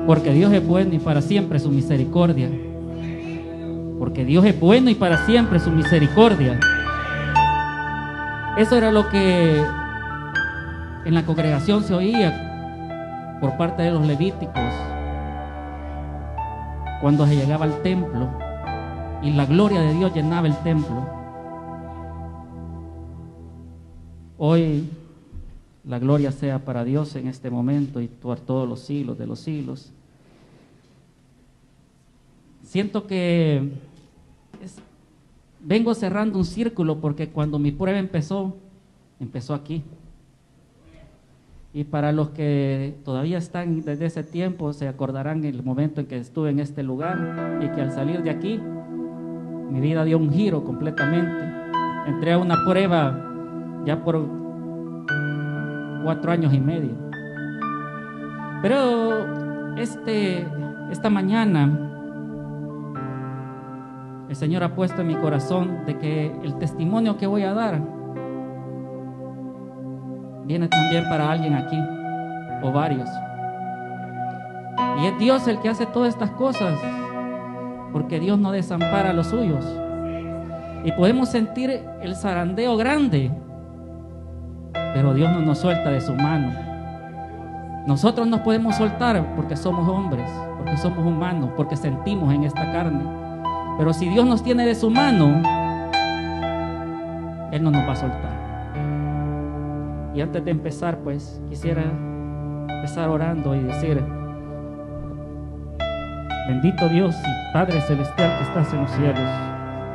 Porque Dios es bueno y para siempre su misericordia. Porque Dios es bueno y para siempre su misericordia. Eso era lo que en la congregación se oía por parte de los levíticos cuando se llegaba al templo y la gloria de Dios llenaba el templo. Hoy la gloria sea para Dios en este momento y por todos los siglos de los siglos. Siento que vengo cerrando un círculo porque cuando mi prueba empezó aquí. Y para los que todavía están desde ese tiempo, se acordarán el momento en que estuve en este lugar y que al salir de aquí, mi vida dio un giro completamente. Entré a una prueba ya por 4 años y medio. Pero esta mañana el Señor ha puesto en mi corazón de que el testimonio que voy a dar viene también para alguien aquí, o varios. Y es Dios el que hace todas estas cosas, porque Dios no desampara a los suyos. Y podemos sentir el zarandeo grande, pero Dios no nos suelta de su mano. Nosotros nos podemos soltar porque somos hombres, porque somos humanos, porque sentimos en esta carne. Pero si Dios nos tiene de su mano, Él no nos va a soltar. Y antes de empezar, pues, quisiera empezar orando y decir: bendito Dios y Padre Celestial que estás en los cielos,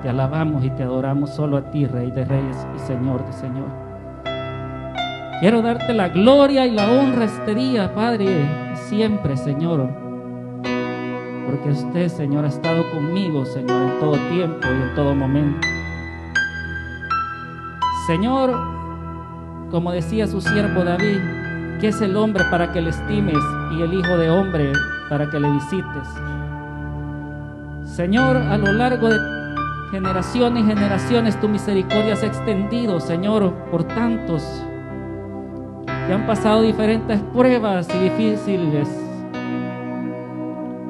te alabamos y te adoramos solo a ti, Rey de Reyes y Señor de Señor. Quiero darte la gloria y la honra este día, Padre, siempre, Señor, porque usted, Señor, ha estado conmigo, Señor, en todo tiempo y en todo momento. Señor, como decía su siervo David, ¿qué es el hombre para que le estimes y el hijo de hombre para que le visites? Señor, a lo largo de generaciones y generaciones tu misericordia se ha extendido, Señor, por tantos que han pasado diferentes pruebas y difíciles,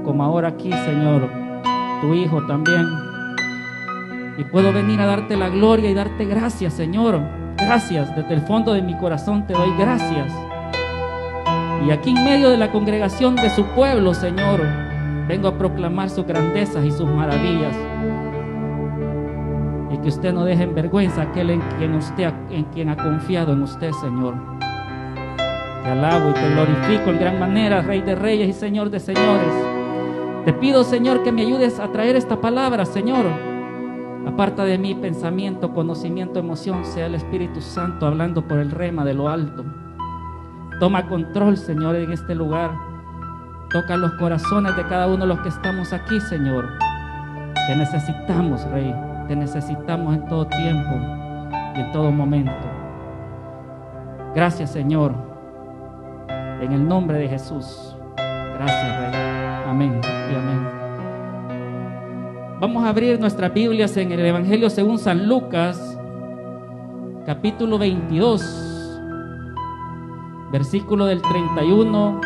como ahora aquí, Señor, tu hijo también. Y puedo venir a darte la gloria y darte gracias, Señor. Gracias, desde el fondo de mi corazón te doy gracias. Y aquí en medio de la congregación de su pueblo, Señor, vengo a proclamar sus grandezas y sus maravillas. Y que usted no deje en vergüenza a aquel en quien ha confiado en usted, Señor. Te alabo y te glorifico en gran manera, Rey de Reyes y Señor de Señores. Te pido, Señor, que me ayudes a traer esta palabra, Señor. Aparta de mí pensamiento, conocimiento, emoción, sea el Espíritu Santo hablando por el rema de lo alto. Toma control, Señor, en este lugar. Toca los corazones de cada uno de los que estamos aquí, Señor. Te necesitamos, Rey. Te necesitamos en todo tiempo y en todo momento. Gracias, Señor. En el nombre de Jesús. Gracias, Rey. Amén y amén. Vamos a abrir nuestras Biblias en el Evangelio según San Lucas, capítulo 22, versículo del 31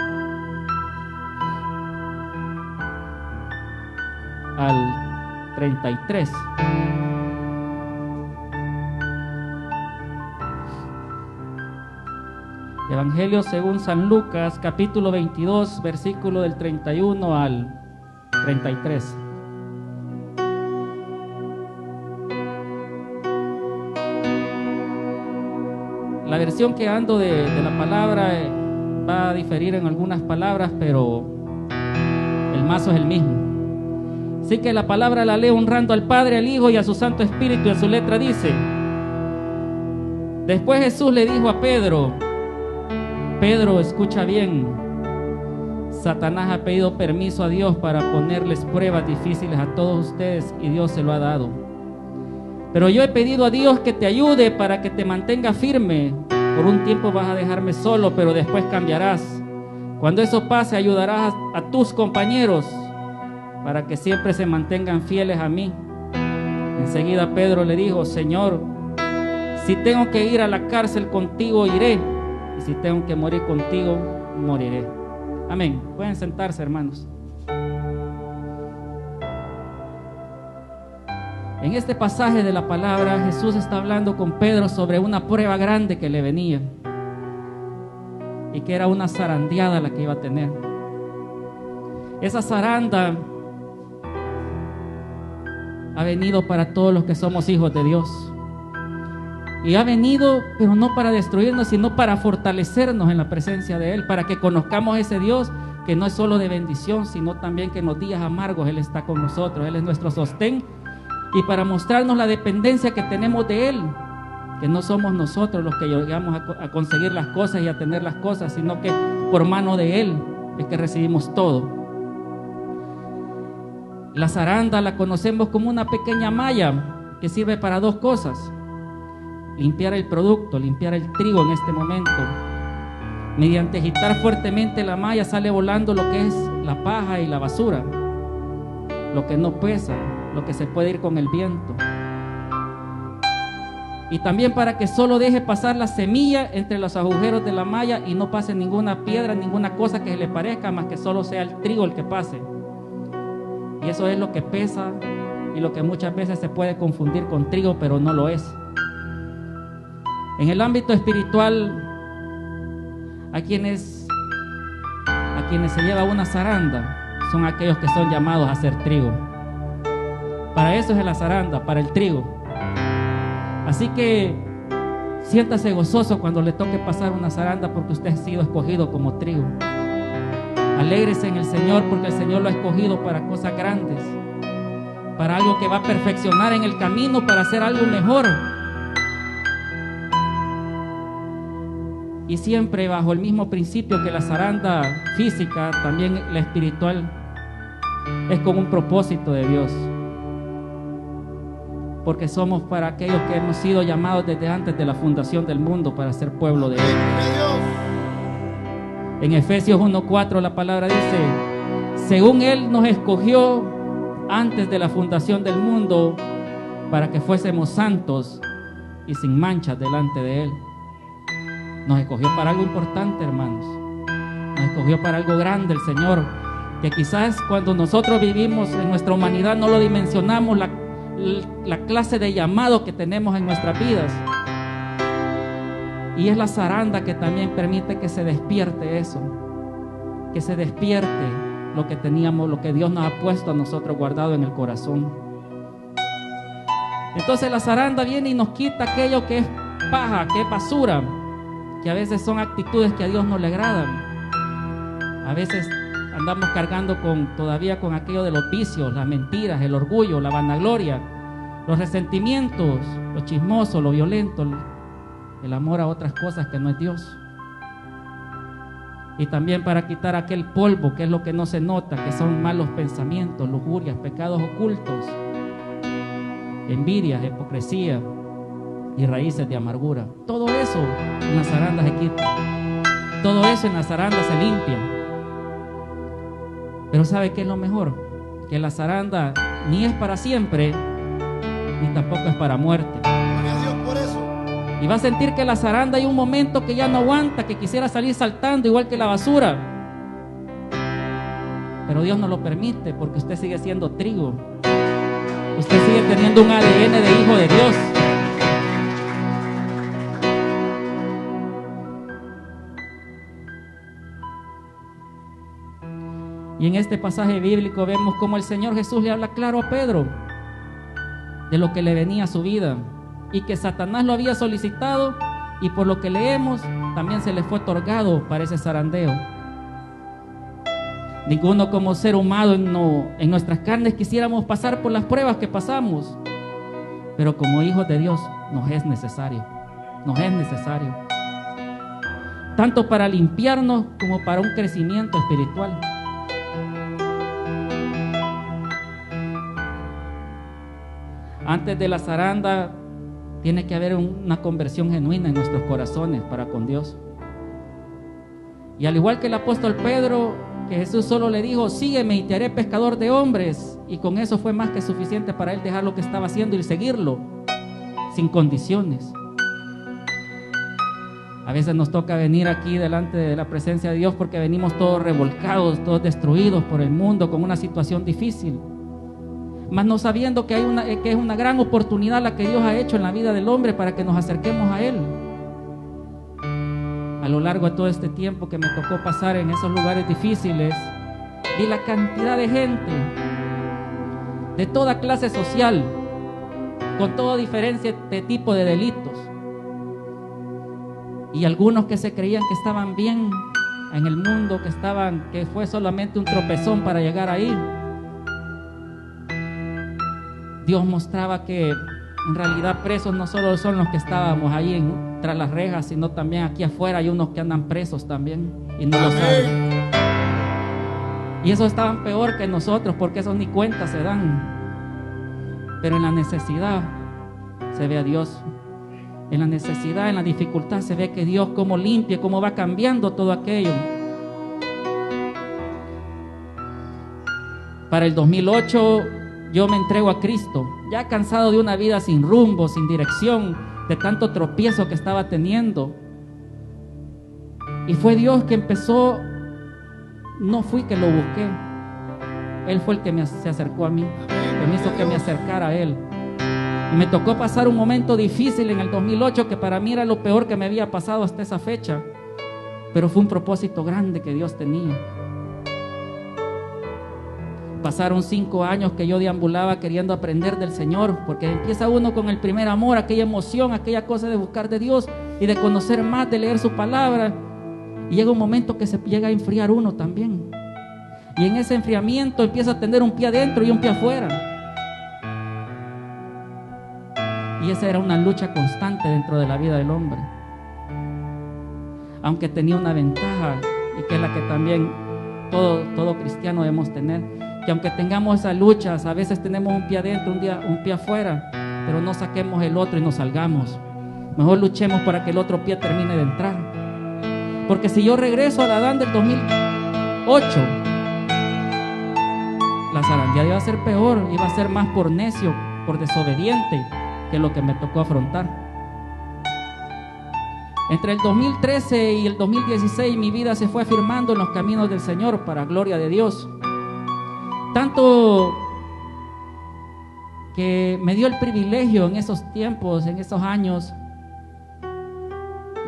al 33. Evangelio según San Lucas, capítulo 22, versículo del 31 al 33. La versión que ando de la palabra va a diferir en algunas palabras, pero el mazo es el mismo. Así que la palabra la leo honrando al Padre, al Hijo y a su Santo Espíritu. En su letra dice: después Jesús le dijo a Pedro: Pedro, escucha bien. Satanás ha pedido permiso a Dios para ponerles pruebas difíciles a todos ustedes y Dios se lo ha dado. Pero yo he pedido a Dios que te ayude para que te mantenga firme. Por un tiempo vas a dejarme solo, pero después cambiarás. Cuando eso pase, ayudarás a tus compañeros para que siempre se mantengan fieles a mí. Enseguida Pedro le dijo: Señor, si tengo que ir a la cárcel contigo, iré. Y si tengo que morir contigo, moriré. Amén. Pueden sentarse, hermanos. En este pasaje de la palabra, Jesús está hablando con Pedro sobre una prueba grande que le venía y que era una zarandeada la que iba a tener. Esa zaranda ha venido para todos los que somos hijos de Dios. Y ha venido, pero no para destruirnos, sino para fortalecernos en la presencia de Él, para que conozcamos ese Dios que no es solo de bendición, sino también que en los días amargos Él está con nosotros. Él es nuestro sostén, y para mostrarnos la dependencia que tenemos de Él, que no somos nosotros los que llegamos a conseguir las cosas y a tener las cosas, sino que por mano de Él es que recibimos todo. La zaranda la conocemos como una pequeña malla que sirve para dos cosas: limpiar el producto, limpiar el trigo en este momento. Mediante agitar fuertemente la malla sale volando lo que es la paja y la basura, lo que no pesa, lo que se puede ir con el viento. Y también para que solo deje pasar la semilla entre los agujeros de la malla y no pase ninguna piedra, ninguna cosa que se le parezca, más que solo sea el trigo el que pase. Y eso es lo que pesa y lo que muchas veces se puede confundir con trigo, pero no lo es. En el ámbito espiritual, a quienes se lleva una zaranda son aquellos que son llamados a hacer trigo. Para eso es la zaranda, para el trigo. Así que siéntase gozoso cuando le toque pasar una zaranda, porque usted ha sido escogido como trigo. Alégrese en el Señor, porque el Señor lo ha escogido para cosas grandes, para algo que va a perfeccionar en el camino, para hacer algo mejor. Y siempre bajo el mismo principio que la zaranda física, también la espiritual es con un propósito de Dios. Porque somos para aquellos que hemos sido llamados desde antes de la fundación del mundo para ser pueblo de Él. En Efesios 1:4 la palabra dice: según Él nos escogió antes de la fundación del mundo para que fuésemos santos y sin manchas delante de Él. Nos escogió para algo importante, hermanos. Nos escogió para algo grande el Señor, que quizás cuando nosotros vivimos en nuestra humanidad no lo dimensionamos, la clase de llamado que tenemos en nuestras vidas. Y es la zaranda que también permite que se despierte eso, que se despierte lo que teníamos, lo que Dios nos ha puesto a nosotros guardado en el corazón. Entonces la zaranda viene y nos quita aquello que es paja, que es basura, que a veces son actitudes que a Dios no le agradan. A veces andamos cargando todavía con aquello de los vicios, las mentiras, el orgullo, la vanagloria, los resentimientos, lo chismoso, lo violento, el amor a otras cosas que no es Dios. Y también para quitar aquel polvo que es lo que no se nota, que son malos pensamientos, lujurias, pecados ocultos, envidias, hipocresía y raíces de amargura. Todo eso en la zaranda se quita. Todo eso en la zaranda se limpia. Pero ¿sabe qué es lo mejor? Que la zaranda ni es para siempre, ni tampoco es para muerte. Y va a sentir que la zaranda hay un momento que ya no aguanta, que quisiera salir saltando igual que la basura. Pero Dios no lo permite, porque usted sigue siendo trigo. Usted sigue teniendo un ADN de hijo de Dios. Y en este pasaje bíblico vemos cómo el Señor Jesús le habla claro a Pedro de lo que le venía a su vida y que Satanás lo había solicitado, y por lo que leemos también se le fue otorgado para ese zarandeo. Ninguno como ser humano en nuestras carnes quisiéramos pasar por las pruebas que pasamos, pero como hijos de Dios nos es necesario, tanto para limpiarnos como para un crecimiento espiritual. Antes de la zaranda tiene que haber una conversión genuina en nuestros corazones para con Dios. Y al igual que el apóstol Pedro, que Jesús solo le dijo: sígueme y te haré pescador de hombres, y con eso fue más que suficiente para él dejar lo que estaba haciendo y seguirlo sin condiciones. A veces nos toca venir aquí delante de la presencia de Dios porque venimos todos revolcados, todos destruidos por el mundo, con una situación difícil, mas no sabiendo que es una gran oportunidad la que Dios ha hecho en la vida del hombre para que nos acerquemos a Él. A lo largo de todo este tiempo que me tocó pasar en esos lugares difíciles, vi la cantidad de gente de toda clase social, con toda diferencia de tipo de delitos, y algunos que se creían que estaban bien en el mundo, que fue solamente un tropezón para llegar ahí. Dios mostraba que en realidad presos no solo son los que estábamos ahí tras las rejas, sino también aquí afuera hay unos que andan presos también y no lo saben. Y esos estaban peor que nosotros, porque esos ni cuenta se dan. Pero en la necesidad se ve a Dios. En la necesidad, en la dificultad se ve que Dios cómo limpia, cómo va cambiando todo aquello. Para el 2008 yo me entrego a Cristo, ya cansado de una vida sin rumbo, sin dirección, de tanto tropiezo que estaba teniendo. Y fue Dios que empezó, no fui que lo busqué, Él fue el que se acercó a mí, que me hizo que me acercara a Él. Y me tocó pasar un momento difícil en el 2008, que para mí era lo peor que me había pasado hasta esa fecha, pero fue un propósito grande que Dios tenía. Pasaron 5 años que yo deambulaba queriendo aprender del Señor, porque empieza uno con el primer amor, aquella emoción, aquella cosa de buscar de Dios y de conocer más, de leer su palabra, y llega un momento que se llega a enfriar uno también, y en ese enfriamiento empieza a tener un pie adentro y un pie afuera, y esa era una lucha constante dentro de la vida del hombre. Aunque tenía una ventaja, y que es la que también todo cristiano debemos tener, que aunque tengamos esas luchas, a veces tenemos un pie adentro, un pie afuera, pero no saquemos el otro y nos salgamos. Mejor luchemos para que el otro pie termine de entrar. Porque si yo regreso al Adán del 2008, la zarandeada iba a ser peor, iba a ser más por necio, por desobediente, que lo que me tocó afrontar. Entre el 2013 y el 2016 mi vida se fue afirmando en los caminos del Señor para gloria de Dios. Tanto que me dio el privilegio en esos tiempos, en esos años,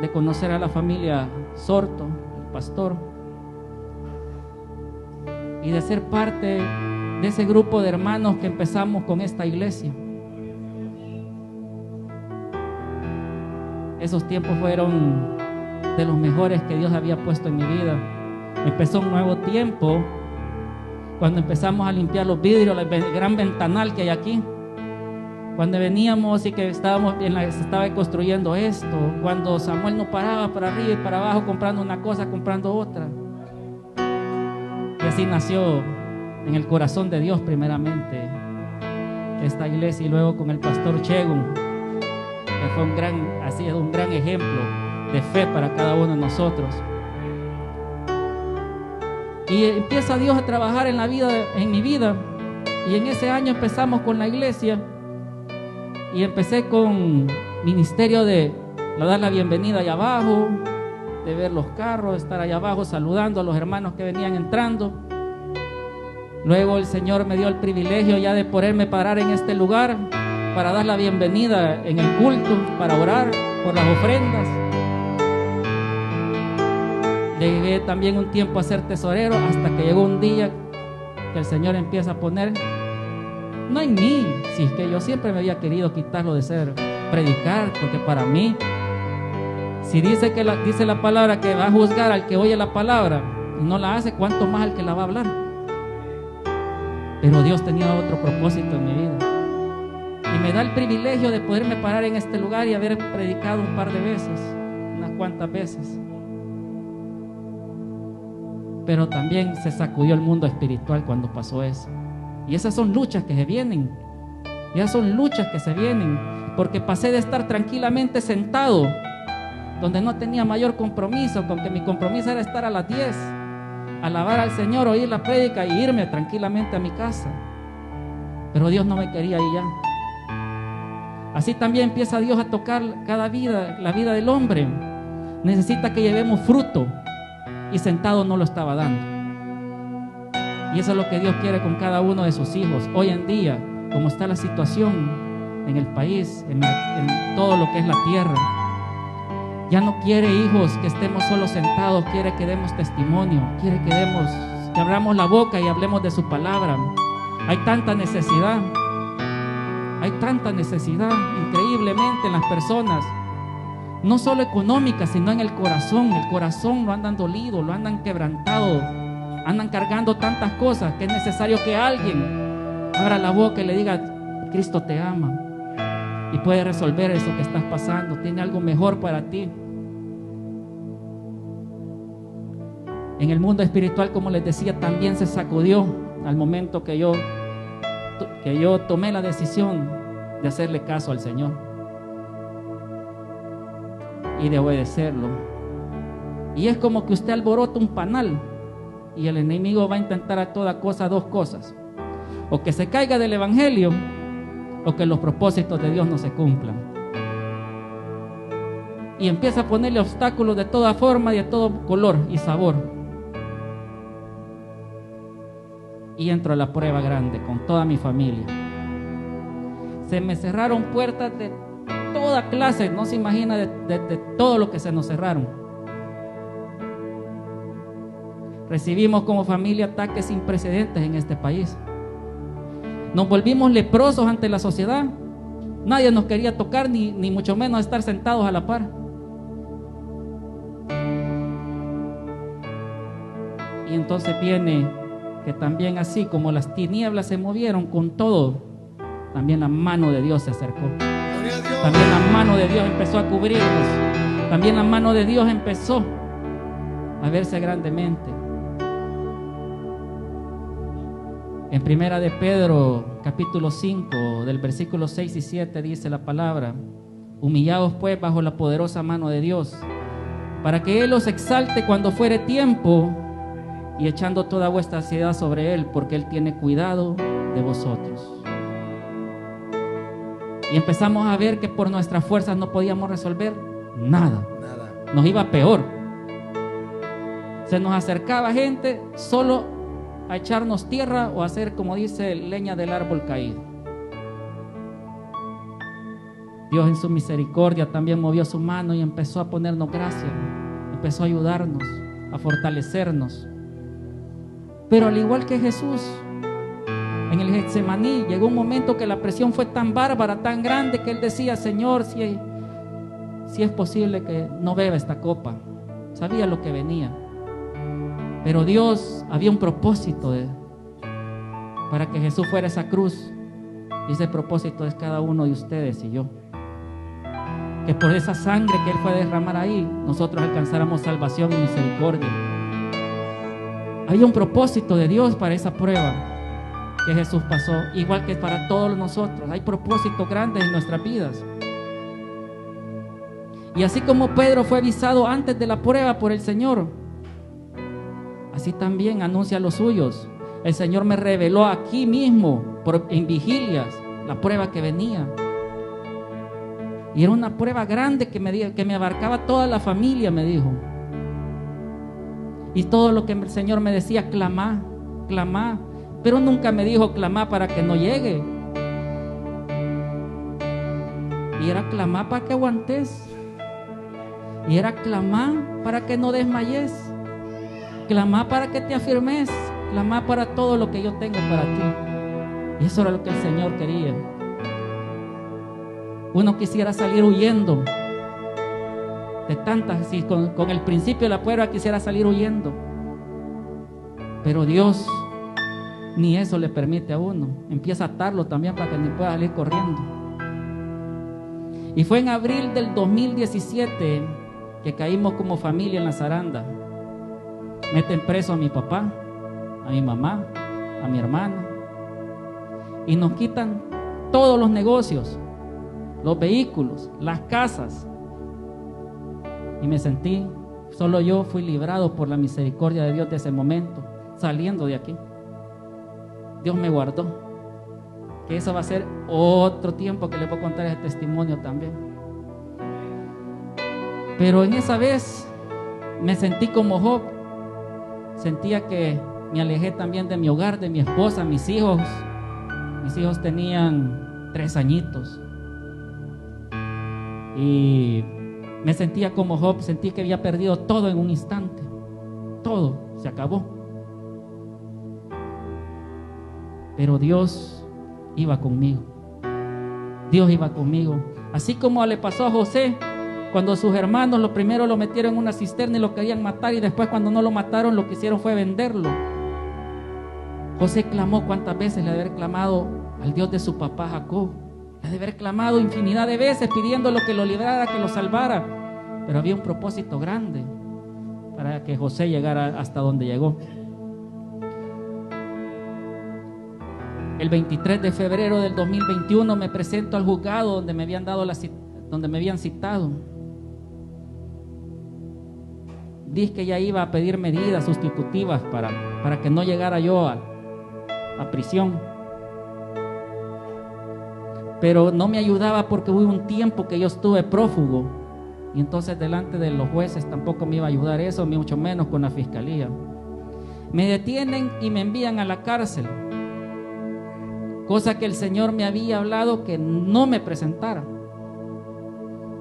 de conocer a la familia Sorto, el pastor, y de ser parte de ese grupo de hermanos que empezamos con esta iglesia. Esos tiempos fueron de los mejores que Dios había puesto en mi vida. Empezó un nuevo tiempo cuando empezamos a limpiar los vidrios, el gran ventanal que hay aquí. Cuando veníamos y que se estaba construyendo esto, cuando Samuel no paraba para arriba y para abajo comprando una cosa, comprando otra. Y así nació en el corazón de Dios primeramente esta iglesia, y luego con el pastor Chegun, que fue ha sido un gran ejemplo de fe para cada uno de nosotros. Y empieza Dios a trabajar en mi vida, y en ese año empezamos con la iglesia, y empecé con ministerio de dar la bienvenida allá abajo, de ver los carros, estar allá abajo saludando a los hermanos que venían entrando. Luego el Señor me dio el privilegio ya de poderme parar en este lugar para dar la bienvenida en el culto, para orar por las ofrendas. Llegué también un tiempo a ser tesorero, hasta que llegó un día que el Señor empieza a poner, no en mí, si es que yo siempre me había querido quitarlo de predicar, porque para mí, si dice la palabra que va a juzgar al que oye la palabra y no la hace, ¿cuánto más al que la va a hablar? Pero Dios tenía otro propósito en mi vida, y me da el privilegio de poderme parar en este lugar y haber predicado un par de veces, unas cuantas veces. Pero también se sacudió el mundo espiritual cuando pasó eso. Y esas son luchas que se vienen. Esas son luchas que se vienen. Porque pasé de estar tranquilamente sentado, donde no tenía mayor compromiso, con que mi compromiso era estar a las 10, alabar al Señor, oír la prédica y irme tranquilamente a mi casa. Pero Dios no me quería ahí ya. Así también empieza Dios a tocar la vida del hombre, necesita que llevemos fruto y sentado no lo estaba dando. Y eso es lo que Dios quiere con cada uno de sus hijos. Hoy en día, como está la situación en el país, en todo lo que es la tierra, ya no quiere, hijos, que estemos solo sentados, quiere que demos testimonio, quiere que abramos la boca y hablemos de su palabra. Hay tanta necesidad increíblemente en las personas, no solo económica, sino en el corazón. El corazón lo andan dolido, lo andan quebrantado, andan cargando tantas cosas que es necesario que alguien abra la boca y le diga: Cristo te ama y puede resolver eso que estás pasando, tiene algo mejor para ti. En el mundo espiritual, como les decía, también se sacudió al momento que yo tomé la decisión de hacerle caso al Señor y de obedecerlo. Y es como que usted alborota un panal y el enemigo va a intentar a toda cosa dos cosas: o que se caiga del evangelio, o que los propósitos de Dios no se cumplan. Y empieza a ponerle obstáculos de toda forma y de todo color y sabor. Y entro a la prueba grande con toda mi familia. Se me cerraron puertas de toda clase, no se imagina de todo lo que se nos cerraron. Recibimos como familia ataques sin precedentes en este país. Nos volvimos leprosos ante la sociedad. Nadie nos quería tocar, ni mucho menos estar sentados a la par. Y entonces viene que también, así como las tinieblas se movieron con todo, también la mano de Dios se acercó. También la mano de Dios empezó a cubrirnos. También la mano de Dios empezó a verse grandemente. En Primera de Pedro, capítulo 5, del versículo 6 y 7, dice la palabra: humillaos pues bajo la poderosa mano de Dios, para que Él os exalte cuando fuere tiempo, y echando toda vuestra ansiedad sobre Él, porque Él tiene cuidado de vosotros. Y empezamos a ver que por nuestras fuerzas no podíamos resolver nada. Nos iba peor. Se nos acercaba gente solo a echarnos tierra o a hacer, como dice, leña del árbol caído. Dios en su misericordia también movió su mano y empezó a ponernos gracia, empezó a ayudarnos, a fortalecernos. Pero al igual que Jesús, en el Getsemaní llegó un momento que la presión fue tan bárbara, tan grande, que Él decía: Señor, si es posible que no beba esta copa. Sabía lo que venía. Pero Dios había un propósito para que Jesús fuera esa cruz. Y ese propósito es cada uno de ustedes y yo. Que por esa sangre que Él fue a derramar ahí, nosotros alcanzáramos salvación y misericordia. Había un propósito de Dios para esa prueba que Jesús pasó, igual que para todos nosotros. Hay propósitos grandes en nuestras vidas. Y así como Pedro fue avisado antes de la prueba por el Señor, así también anuncia a los suyos. El Señor me reveló aquí mismo, en vigilias, la prueba que venía. Y era una prueba grande que me abarcaba toda la familia, me dijo. Y todo lo que el Señor me decía: clamá, clamá. Pero nunca me dijo: clamá para que no llegue. Y era clamá para que aguantes. Y era clamá para que no desmayes. Clamá para que te afirmes. Clamá para todo lo que yo tengo para ti. Y eso era lo que el Señor quería. Uno quisiera salir huyendo de tantas, si con el principio de la prueba quisiera salir huyendo, pero Dios ni eso le permite a uno. Empieza a atarlo también para que ni pueda salir corriendo. Y fue en abril del 2017 que caímos como familia en la zaranda. Meten preso a mi papá, a mi mamá, a mi hermana, y nos quitan todos los negocios, los vehículos, las casas. Y me sentí, solo yo fui librado por la misericordia de Dios de ese momento, saliendo de aquí. Dios me guardó. Que eso va a ser otro tiempo que les voy a contar ese testimonio también. Pero en esa vez me sentí como Job. Sentía que me alejé también de mi hogar, de mi esposa, mis hijos. Mis hijos tenían 3 añitos. Y me sentía como Job, sentí que había perdido todo en un instante. Todo se acabó. Pero Dios iba conmigo. Dios iba conmigo. Así como le pasó a José, cuando sus hermanos lo primero lo metieron en una cisterna y lo querían matar, y después cuando no lo mataron lo que hicieron fue venderlo. José clamó, cuántas veces le ha de haber clamado al Dios de su papá Jacob. Le ha de haber clamado infinidad de veces pidiéndolo que lo librara, que lo salvara. Pero había un propósito grande para que José llegara hasta donde llegó. El 23 de febrero del 2021 me presento al juzgado donde me habían citado. Dije que ya iba a pedir medidas sustitutivas para que no llegara yo a prisión. Pero no me ayudaba porque hubo un tiempo que yo estuve prófugo, y entonces delante de los jueces tampoco me iba a ayudar eso, ni mucho menos con la fiscalía. Me detienen y me envían a la cárcel, cosa que el Señor me había hablado que no me presentara,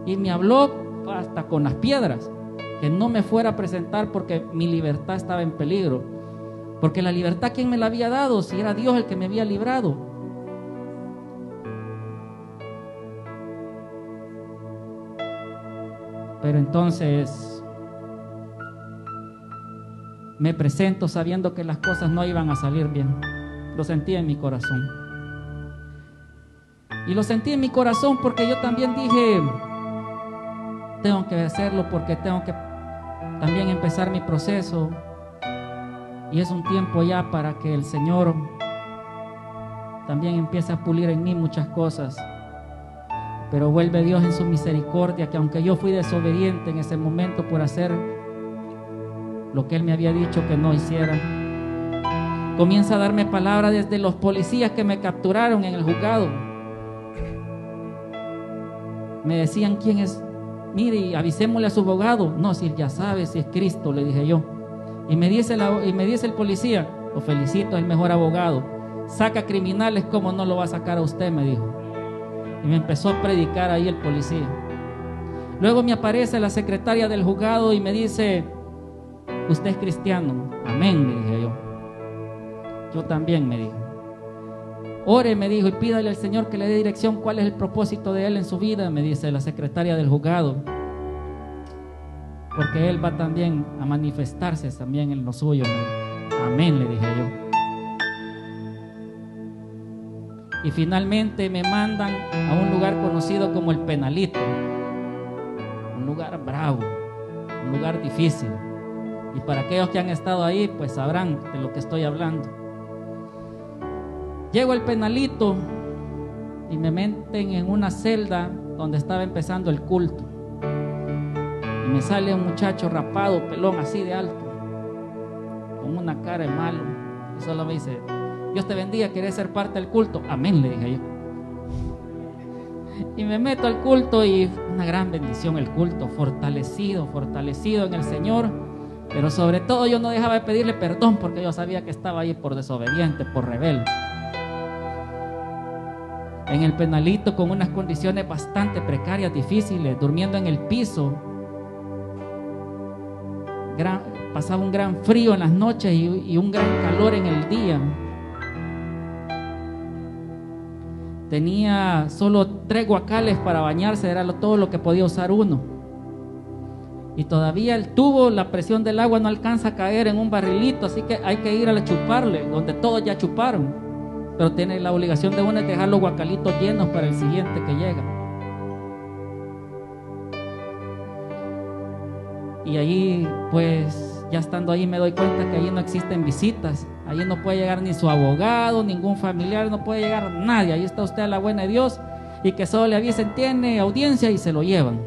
y me habló hasta con las piedras que no me fuera a presentar porque mi libertad estaba en peligro. Porque la libertad, ¿quién me la había dado? Si era Dios el que me había librado. Pero entonces me presento sabiendo que las cosas no iban a salir bien. Lo sentí en mi corazón. Y lo sentí en mi corazón porque yo también dije, tengo que hacerlo porque tengo que también empezar mi proceso. Y es un tiempo ya para que el Señor también empiece a pulir en mí muchas cosas. Pero vuelve Dios en su misericordia, que aunque yo fui desobediente en ese momento por hacer lo que Él me había dicho que no hiciera, comienza a darme palabra desde los policías que me capturaron en el juzgado. Me decían, ¿quién es? Mire, avisémosle a su abogado. No, si ya sabe, si es Cristo, le dije yo. Y me dice el policía, lo felicito, es el mejor abogado. Saca criminales, ¿cómo no lo va a sacar a usted?, me dijo. Y me empezó a predicar ahí el policía. Luego me aparece la secretaria del juzgado y me dice, usted es cristiano. Amén, le dije yo. Yo también, me dijo. Ore, me dijo, y pídale al Señor que le dé dirección cuál es el propósito de Él en su vida, me dice la secretaria del juzgado. Porque Él va también a manifestarse también en lo suyo. Amén, le dije yo. Y finalmente me mandan a un lugar conocido como el Penalito. Un lugar bravo, un lugar difícil. Y para aquellos que han estado ahí, pues sabrán de lo que estoy hablando. Llego al Penalito y me meten en una celda donde estaba empezando el culto. Y me sale un muchacho rapado, pelón, así de alto, con una cara de malo. Y solo me dice, Dios te bendiga, ¿querés ser parte del culto? Amén, le dije yo. Y me meto al culto y una gran bendición el culto, fortalecido en el Señor. Pero sobre todo yo no dejaba de pedirle perdón porque yo sabía que estaba ahí por desobediente, por rebelde. En el Penalito con unas condiciones bastante precarias, difíciles, durmiendo en el piso. Pasaba un gran frío en las noches y un gran calor en el día. Tenía solo 3 guacales para bañarse, era todo lo que podía usar uno. Y todavía el tubo, la presión del agua no alcanza a caer en un barrilito, así que hay que ir a chuparle, donde todos ya chuparon. Pero tiene la obligación de uno es dejar los guacalitos llenos para el siguiente que llega. Y ahí, pues, ya estando ahí me doy cuenta que allí no existen visitas. Allí no puede llegar ni su abogado, ningún familiar, no puede llegar nadie. Ahí está usted a la buena de Dios y que solo le avisen, tiene audiencia y se lo llevan.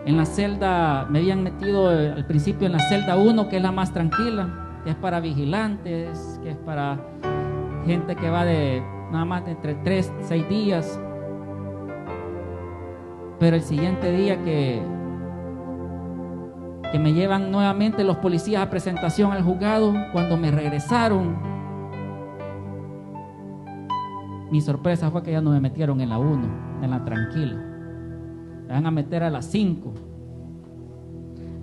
En la celda, me habían metido al principio en la celda 1, que es la más tranquila, que es para vigilantes, que es para gente que va de nada más de entre 3 y 6 días. Pero el siguiente día que me llevan nuevamente los policías a presentación al juzgado, cuando me regresaron, mi sorpresa fue que ya no me metieron en la 1, en la tranquila. Me van a meter a las 5.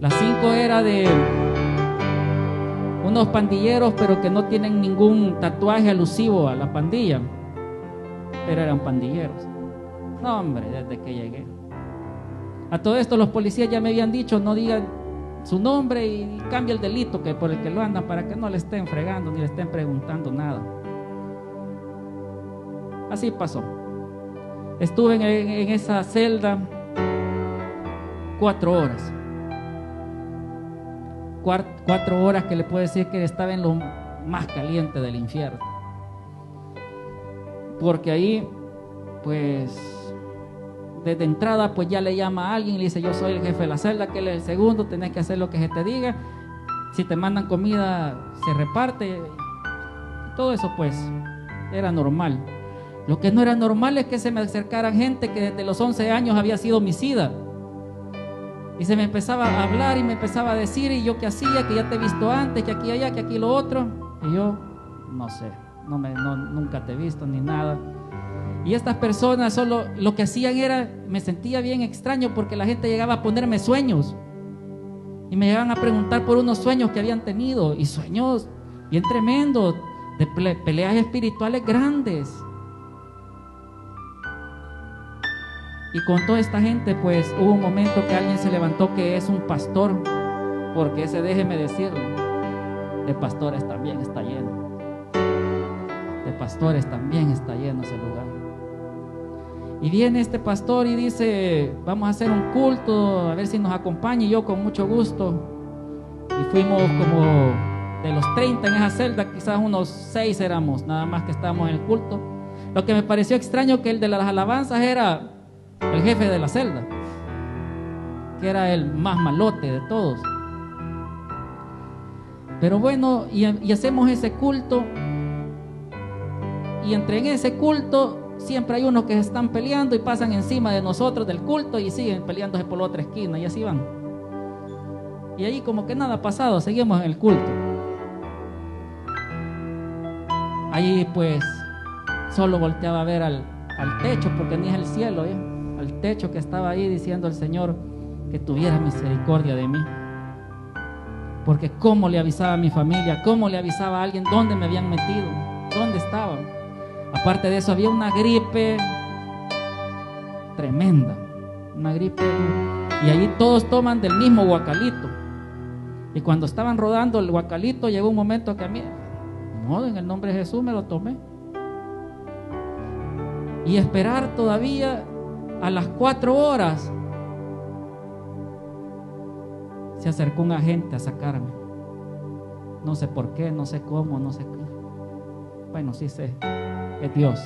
Las 5 era de unos pandilleros, pero que no tienen ningún tatuaje alusivo a la pandilla, pero eran pandilleros. No, hombre, desde que llegué. A todo esto los policías ya me habían dicho, no digan su nombre y cambie el delito que por el que lo andan, para que no le estén fregando ni le estén preguntando nada. Así pasó. Estuve en esa celda 4 horas. 4 horas que le puedo decir que estaba en lo más caliente del infierno. Porque ahí, pues, desde entrada, pues ya le llama a alguien y le dice: yo soy el jefe de la celda, que él es el segundo, tenés que hacer lo que se te diga. Si te mandan comida, se reparte. Todo eso, pues, era normal. Lo que no era normal es que se me acercaran gente que desde los 11 años había sido homicida. Y se me empezaba a hablar y me empezaba a decir: y yo qué hacía, que ya te he visto antes, que aquí allá, que aquí lo otro. Y yo, no sé, nunca te he visto ni nada. Y estas personas solo lo que hacían era, me sentía bien extraño porque la gente llegaba a ponerme sueños. Y me llegaban a preguntar por unos sueños que habían tenido. Y sueños bien tremendos, de peleas espirituales grandes. Y con toda esta gente, pues hubo un momento que alguien se levantó que es un pastor, porque ese, déjeme decirle, de pastores también está lleno. De pastores también está lleno ese lugar. Y viene este pastor y dice: vamos a hacer un culto, a ver si nos acompaña. Y yo con mucho gusto. Y fuimos como de los 30 en esa celda, quizás unos 6 éramos, nada más que estábamos en el culto. Lo que me pareció extraño que el de las alabanzas era el jefe de la celda, que era el más malote de todos. Pero bueno, y hacemos ese culto. Y entre en ese culto siempre hay unos que se están peleando y pasan encima de nosotros del culto y siguen peleándose por la otra esquina, y así van. Y ahí como que nada ha pasado, seguimos en el culto. Ahí pues solo volteaba a ver al techo, porque ni es el cielo, al techo que estaba ahí, diciendo al Señor que tuviera misericordia de mí. Porque cómo le avisaba a mi familia, cómo le avisaba a alguien dónde me habían metido, dónde estaban. Aparte de eso, había una gripe tremenda, una gripe, y allí todos toman del mismo guacalito. Y cuando estaban rodando el guacalito, llegó un momento que a mí, no, en el nombre de Jesús me lo tomé. Y esperar todavía a las 4 horas, se acercó un agente a sacarme. No sé por qué, no sé cómo, no sé qué. Bueno, sí sé. Es Dios.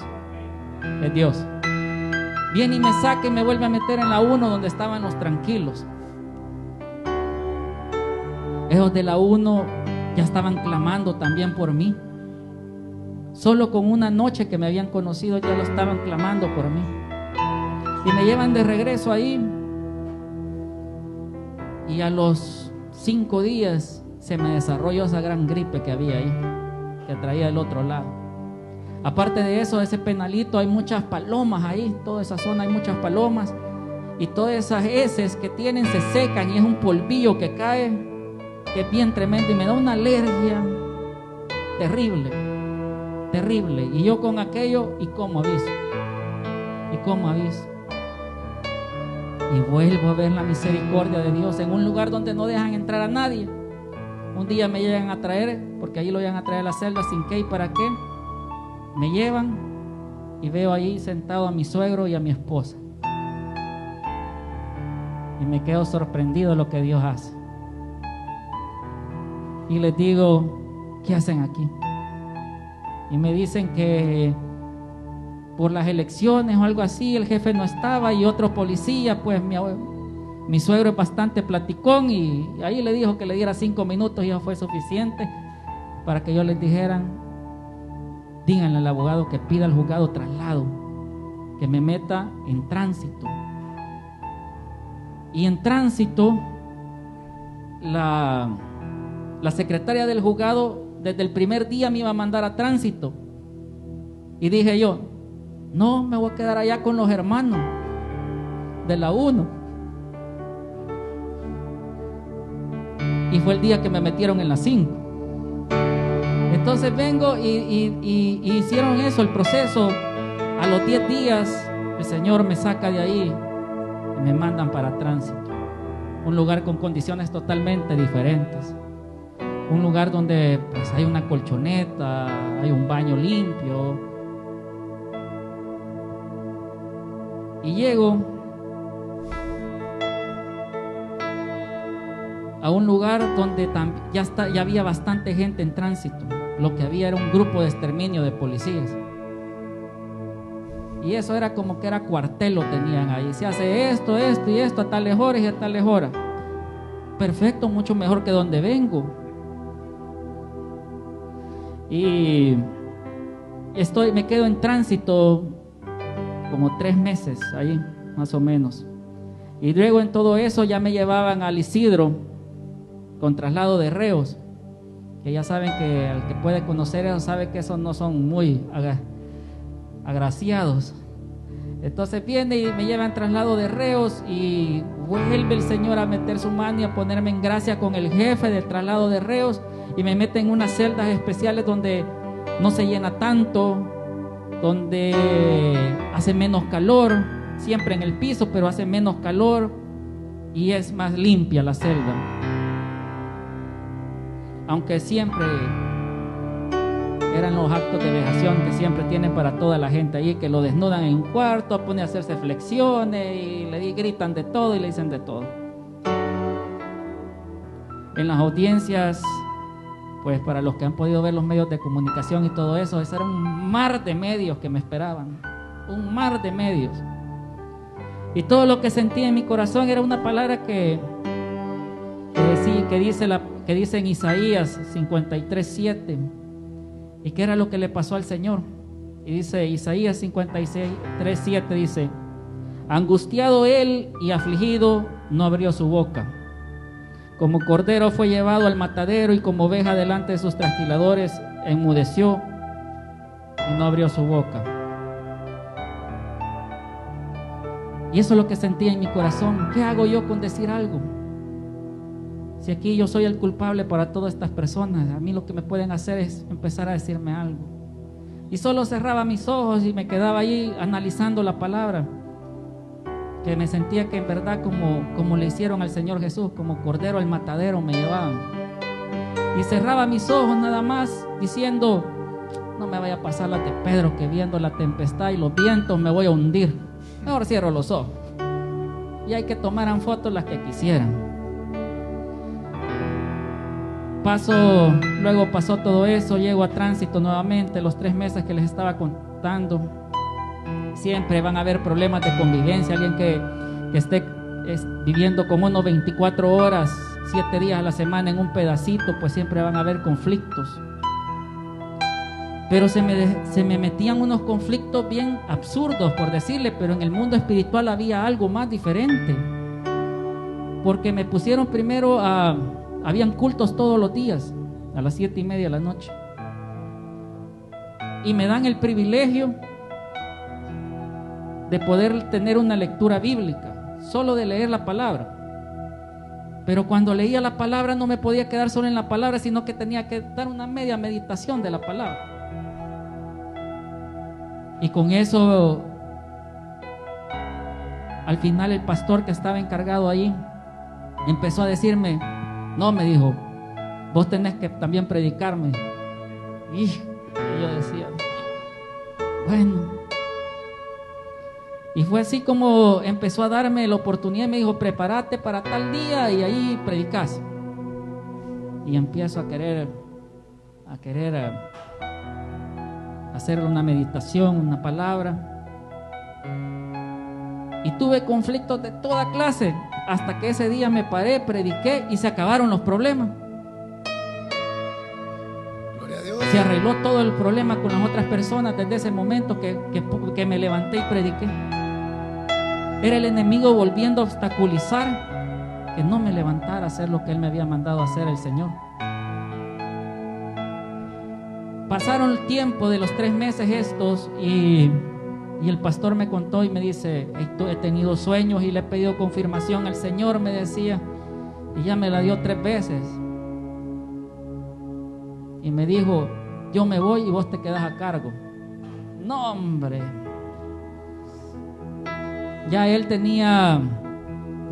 Es Dios. Viene y me saca y me vuelve a meter en la 1 donde estaban los tranquilos. Esos de la 1 ya estaban clamando también por mí. Solo con una noche que me habían conocido ya lo estaban clamando por mí. Y me llevan de regreso ahí. Y a los 5 días se me desarrolló esa gran gripe que había ahí, que traía del otro lado. Aparte de eso, ese penalito hay muchas palomas ahí, toda esa zona hay muchas palomas. Y todas esas heces que tienen se secan y es un polvillo que cae, que es bien tremendo y me da una alergia terrible, terrible. Y yo con aquello, ¿y cómo aviso? ¿Y cómo aviso? Y vuelvo a ver la misericordia de Dios en un lugar donde no dejan entrar a nadie. Un día me llegan a traer, porque allí lo llegan a traer a la celda sin qué y para qué. Me llevan y veo ahí sentado a mi suegro y a mi esposa. Y me quedo sorprendido de lo que Dios hace. Y les digo: ¿qué hacen aquí? Y me dicen que por las elecciones o algo así, el jefe no estaba y otro policía, pues mi suegro es bastante platicón y ahí le dijo que le diera 5 minutos y eso fue suficiente para que yo les dijeran: díganle al abogado que pida al juzgado traslado, que me meta en tránsito. Y en tránsito, la secretaria del juzgado desde el primer día me iba a mandar a tránsito. Y dije yo, no, me voy a quedar allá con los hermanos de la 1. Y fue el día que me metieron en la 5. Entonces vengo y hicieron eso, el proceso. A los 10 días el Señor me saca de ahí y me mandan para tránsito. Un lugar con condiciones totalmente diferentes. Un lugar donde pues, hay una colchoneta, hay un baño limpio. Y llego a un lugar donde ya había bastante gente en tránsito. Lo que había era un grupo de exterminio de policías. Y eso era como que era cuartel, lo tenían ahí. Se hace esto, esto y esto a tales horas y a tales horas. Perfecto, mucho mejor que donde vengo. Y me quedo en tránsito como 3 meses ahí, más o menos. Y luego en todo eso ya me llevaban al Isidro con traslado de reos, que ya saben que el que puede conocer eso sabe que esos no son muy agraciados. Entonces viene y me llevan traslado de reos y vuelve el Señor a meter su mano y a ponerme en gracia con el jefe del traslado de reos y me mete en unas celdas especiales donde no se llena tanto, donde hace menos calor, siempre en el piso, pero hace menos calor y es más limpia la celda. Aunque siempre eran los actos de vejación que siempre tienen para toda la gente ahí, que lo desnudan en un cuarto, ponen a hacerse flexiones y le gritan de todo y le dicen de todo. En las audiencias, pues para los que han podido ver los medios de comunicación y todo eso, ese era un mar de medios que me esperaban, un mar de medios. Y todo lo que sentía en mi corazón era una palabra que dice en Isaías 53:7, y que era lo que le pasó al Señor. Y dice Isaías 53:7, dice: angustiado él y afligido, no abrió su boca. Como cordero fue llevado al matadero, y como oveja delante de sus trasquiladores enmudeció y no abrió su boca. Y eso es lo que sentía en mi corazón. ¿Qué hago yo con decir algo? Si aquí yo soy el culpable para todas estas personas, a mí lo que me pueden hacer es empezar a decirme algo. Y solo cerraba mis ojos y me quedaba ahí analizando la palabra, que me sentía que en verdad como le hicieron al Señor Jesús, como cordero al matadero me llevaban. Y cerraba mis ojos nada más diciendo: no me vaya a pasar la de Pedro, que viendo la tempestad y los vientos me voy a hundir. Mejor cierro los ojos. Y hay que tomaran fotos las que quisieran. Luego pasó todo eso, llego a tránsito nuevamente, los 3 meses que les estaba contando. Siempre van a haber problemas de convivencia. Alguien que esté viviendo como unos 24 horas, 7 días a la semana en un pedacito, pues siempre van a haber conflictos. Pero se me metían unos conflictos bien absurdos, por decirle, pero en el mundo espiritual había algo más diferente. Porque me pusieron primero habían cultos todos los días, a las 7:30 de la noche. Y me dan el privilegio de poder tener una lectura bíblica, solo de leer la palabra. Pero cuando leía la palabra no me podía quedar solo en la palabra, sino que tenía que dar una media meditación de la palabra. Y con eso, al final el pastor que estaba encargado ahí empezó a decirme: no, me dijo, vos tenés que también predicarme. Y yo decía, bueno. Y fue así como empezó a darme la oportunidad. Me dijo: prepárate para tal día y ahí predicás. Y empiezo a querer hacer una meditación, una palabra. Y tuve conflictos de toda clase, hasta que ese día me paré, prediqué y se acabaron los problemas. Gloria a Dios. Se arregló todo el problema con las otras personas desde ese momento que me levanté y prediqué. Era el enemigo volviendo a obstaculizar que no me levantara a hacer lo que Él me había mandado a hacer el Señor. Pasaron el tiempo de los 3 meses estos y el pastor me contó y me dice: he tenido sueños y le he pedido confirmación al Señor, me decía, y ya me la dio 3 veces. Y me dijo: yo me voy y vos te quedas a cargo. No, hombre. Ya él tenía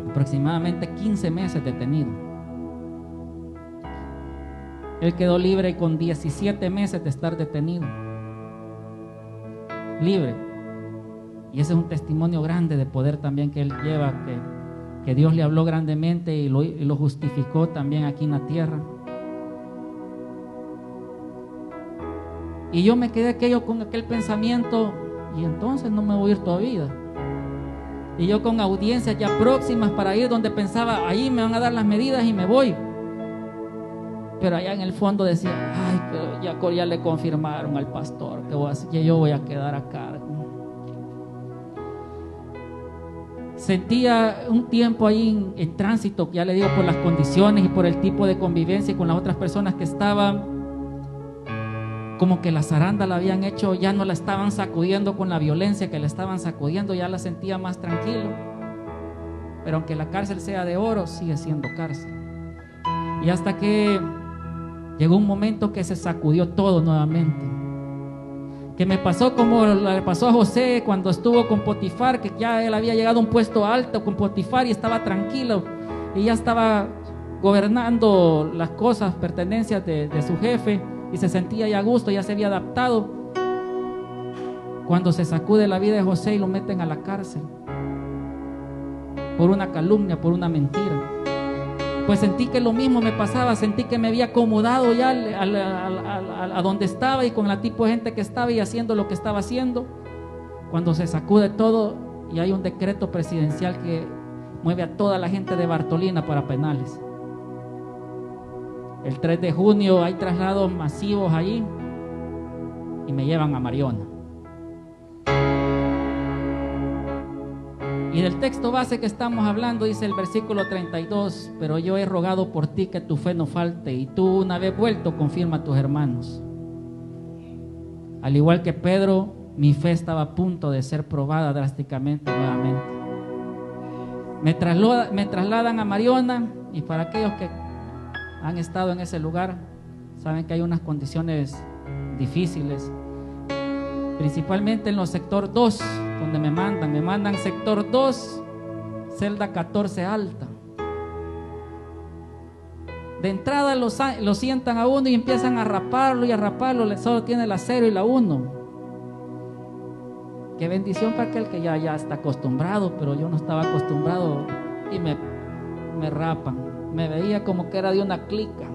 aproximadamente 15 meses detenido. Él quedó libre con 17 meses de estar detenido. Libre. Y ese es un testimonio grande de poder también que él lleva, que Dios le habló grandemente y lo justificó también aquí en la tierra. Y yo me quedé con aquel pensamiento: y entonces no me voy a ir todavía. Y yo con audiencias ya próximas para ir donde pensaba: ahí me van a dar las medidas y me voy. Pero allá en el fondo decía: ay, pero ya le confirmaron al pastor que yo voy a quedar a cargo. Sentía un tiempo ahí en tránsito, ya le digo, por las condiciones y por el tipo de convivencia con las otras personas que estaban, como que la zaranda la habían hecho, ya no la estaban sacudiendo con la violencia que la estaban sacudiendo, ya la sentía más tranquilo. Pero aunque la cárcel sea de oro, sigue siendo cárcel. Y hasta que llegó un momento que se sacudió todo nuevamente, que me pasó como le pasó a José cuando estuvo con Potifar, que ya él había llegado a un puesto alto con Potifar y estaba tranquilo y ya estaba gobernando las cosas, pertenencias de su jefe, y se sentía ya a gusto, ya se había adaptado. Cuando se sacude la vida de José y lo meten a la cárcel por una calumnia, por una mentira, pues sentí que lo mismo me pasaba. Sentí que me había acomodado ya a donde estaba y con el tipo de gente que estaba y haciendo lo que estaba haciendo. Cuando se sacude todo y hay un decreto presidencial que mueve a toda la gente de Bartolina para penales. El 3 de junio hay traslados masivos allí y me llevan a Mariona. Y del texto base que estamos hablando dice el versículo 32: pero yo he rogado por ti que tu fe no falte, y tú, una vez vuelto, confirma a tus hermanos. Al igual que Pedro, mi fe estaba a punto de ser probada drásticamente nuevamente. Me trasladan a Mariona, y para aquellos que han estado en ese lugar saben que hay unas condiciones difíciles, principalmente en los sector 2, donde me mandan sector 2, celda 14 alta. De entrada lo sientan a uno y empiezan a raparlo y a raparlo, solo tiene la 0 y la 1. Qué bendición para aquel que ya está acostumbrado, pero yo no estaba acostumbrado y me rapan. Me veía como que era de una clica.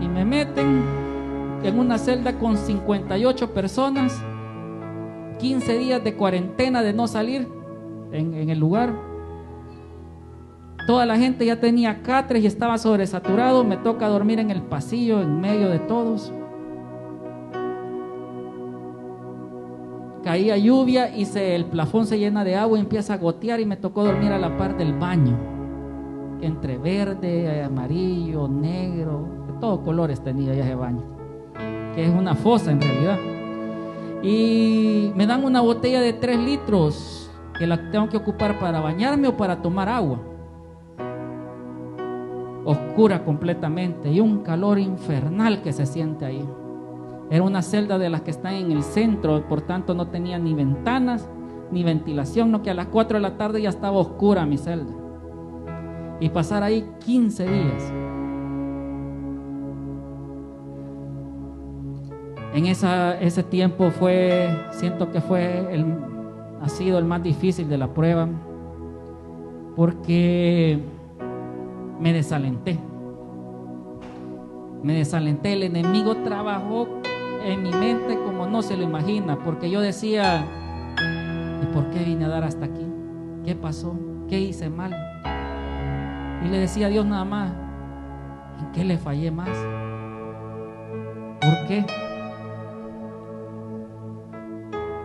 Y me meten en una celda con 58 personas, 15 días de cuarentena de no salir en el lugar. Toda la gente ya tenía catres y estaba sobresaturado. Me toca dormir en el pasillo en medio de todos. Caía lluvia y el plafón se llena de agua y empieza a gotear, y me tocó dormir a la par del baño, entre verde, amarillo, negro, de todos colores tenía ya ese baño, que es una fosa en realidad. Y me dan una botella de 3 litros que la tengo que ocupar para bañarme o para tomar agua. Oscura completamente y un calor infernal que se siente ahí. Era una celda de las que están en el centro, por tanto no tenía ni ventanas ni ventilación, no, que a las 4 de la tarde ya estaba oscura mi celda. Y pasar ahí 15 días. En ese tiempo siento que ha sido el más difícil de la prueba, porque me desalenté. El enemigo trabajó en mi mente como no se lo imagina, porque yo decía: ¿y por qué vine a dar hasta aquí? ¿Qué pasó? ¿Qué hice mal? Y le decía a Dios nada más: ¿en qué le fallé más? ¿Por qué?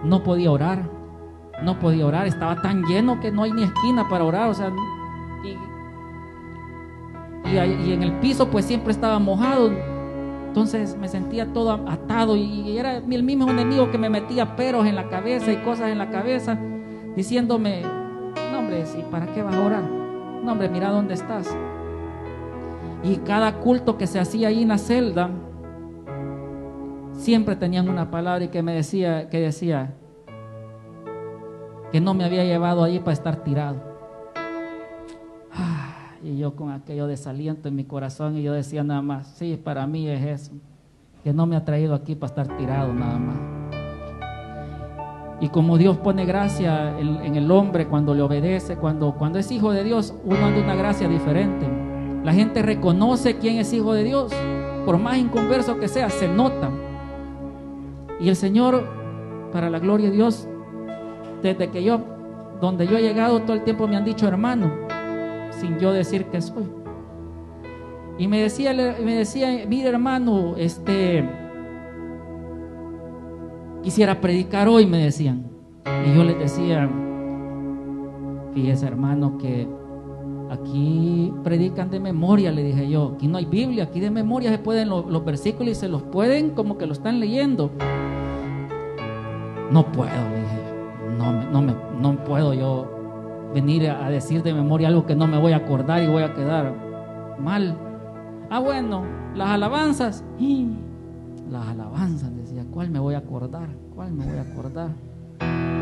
no podía orar, estaba tan lleno que no hay ni esquina para orar, o sea, y en el piso pues siempre estaba mojado. Entonces me sentía todo atado y era el mismo enemigo que me metía peros en la cabeza y cosas en la cabeza, diciéndome: no hombre, ¿y para qué vas a orar? No hombre, mira dónde estás. Y cada culto que se hacía ahí en la celda, siempre tenían una palabra y que decía que no me había llevado allí para estar tirado. Y yo con aquello desaliento en mi corazón, y yo decía nada más: sí, para mí es eso, que no me ha traído aquí para estar tirado nada más. Y como Dios pone gracia en el hombre cuando le obedece, cuando es hijo de Dios, uno anda una gracia diferente. La gente reconoce quién es hijo de Dios, por más inconverso que sea, se nota. Y el Señor, para la gloria de Dios, desde que donde yo he llegado, todo el tiempo me han dicho hermano, sin yo decir que soy. Y me decía, mire hermano, quisiera predicar hoy, me decían. Y yo les decía: fíjese hermano, que aquí predican de memoria, le dije yo. Aquí no hay Biblia, aquí de memoria se pueden los versículos y se los pueden como que lo están leyendo. No puedo, le dije, no puedo yo venir a decir de memoria algo que no me voy a acordar y voy a quedar mal. Bueno, las alabanzas. Las alabanzas, decía, ¿cuál me voy a acordar?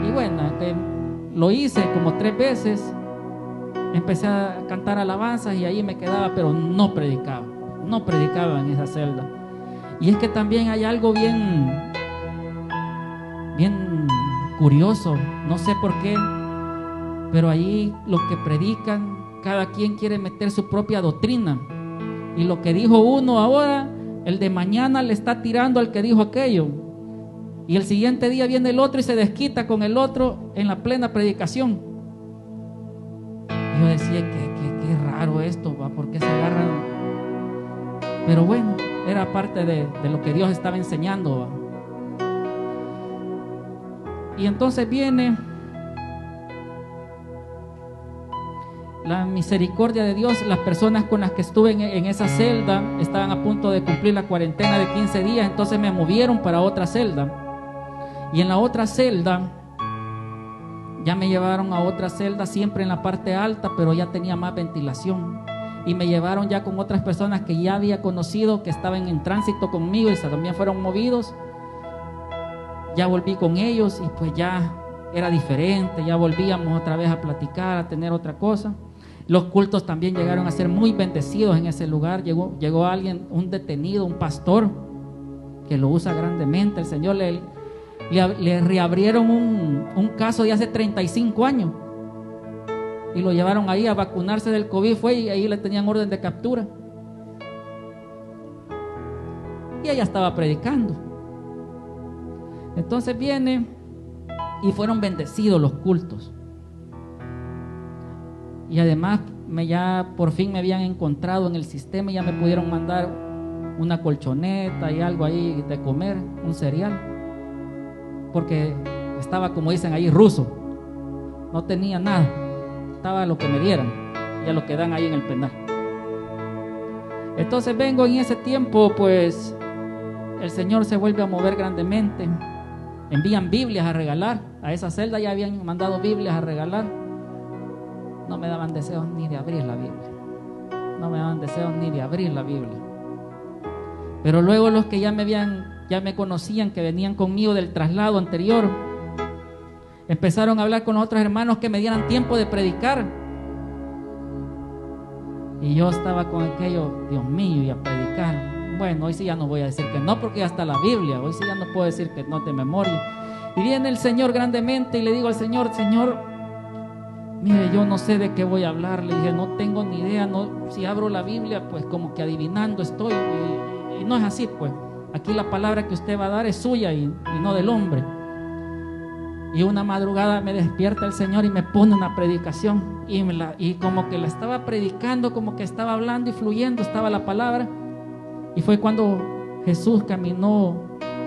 Y bueno, lo hice como 3 veces. Empecé a cantar alabanzas y ahí me quedaba, pero no predicaba en esa celda. Y es que también hay algo bien curioso, no sé por qué, pero ahí los que predican, cada quien quiere meter su propia doctrina, y lo que dijo uno ahora, el de mañana le está tirando al que dijo aquello, y el siguiente día viene el otro y se desquita con el otro en la plena predicación. Y yo decía: qué raro esto, ¿va? ¿Por qué se agarran? Pero bueno, era parte de lo que Dios estaba enseñando, ¿va? Y entonces viene la misericordia de Dios. Las personas con las que estuve en esa celda estaban a punto de cumplir la cuarentena de 15 días, entonces me movieron para otra celda. Y en la otra celda, ya me llevaron a otra celda, siempre en la parte alta, pero ya tenía más ventilación. Y me llevaron ya con otras personas que ya había conocido, que estaban en tránsito conmigo y también fueron movidos. Ya volví con ellos y pues ya era diferente, ya volvíamos otra vez a platicar, a tener otra cosa. Los cultos también llegaron a ser muy bendecidos en ese lugar. Llegó alguien, un detenido, un pastor, que lo usa grandemente. El Señor le reabrieron un caso de hace 35 años y lo llevaron ahí a vacunarse del COVID, y ahí le tenían orden de captura. Y ella estaba predicando. Entonces viene y fueron bendecidos los cultos. Y además ya por fin me habían encontrado en el sistema y ya me pudieron mandar una colchoneta y algo ahí de comer, un cereal, porque estaba, como dicen ahí, ruso. No tenía nada, estaba lo que me dieran y a lo que dan ahí en el penal. Entonces vengo en ese tiempo, pues el Señor se vuelve a mover grandemente. Envían Biblias a regalar. A esa celda ya habían mandado Biblias a regalar. No me daban deseos ni de abrir la Biblia. Pero luego los que ya me conocían, que venían conmigo del traslado anterior, empezaron a hablar con los otros hermanos que me dieran tiempo de predicar. Y yo estaba con aquello: Dios mío, y a predicar. Bueno, hoy sí ya no voy a decir que no, porque ya está la Biblia. Hoy sí ya no puedo decir que no de memoria. Y viene el Señor grandemente y le digo al Señor: Señor, mire, yo no sé de qué voy a hablar. Le dije: no tengo ni idea. Si abro la Biblia, pues como que adivinando estoy. Y no es así, pues. Aquí la palabra que usted va a dar es suya y no del hombre. Y una madrugada me despierta el Señor y me pone una predicación. Y como que la estaba predicando, como que estaba hablando y fluyendo, estaba la palabra. Y fue cuando Jesús caminó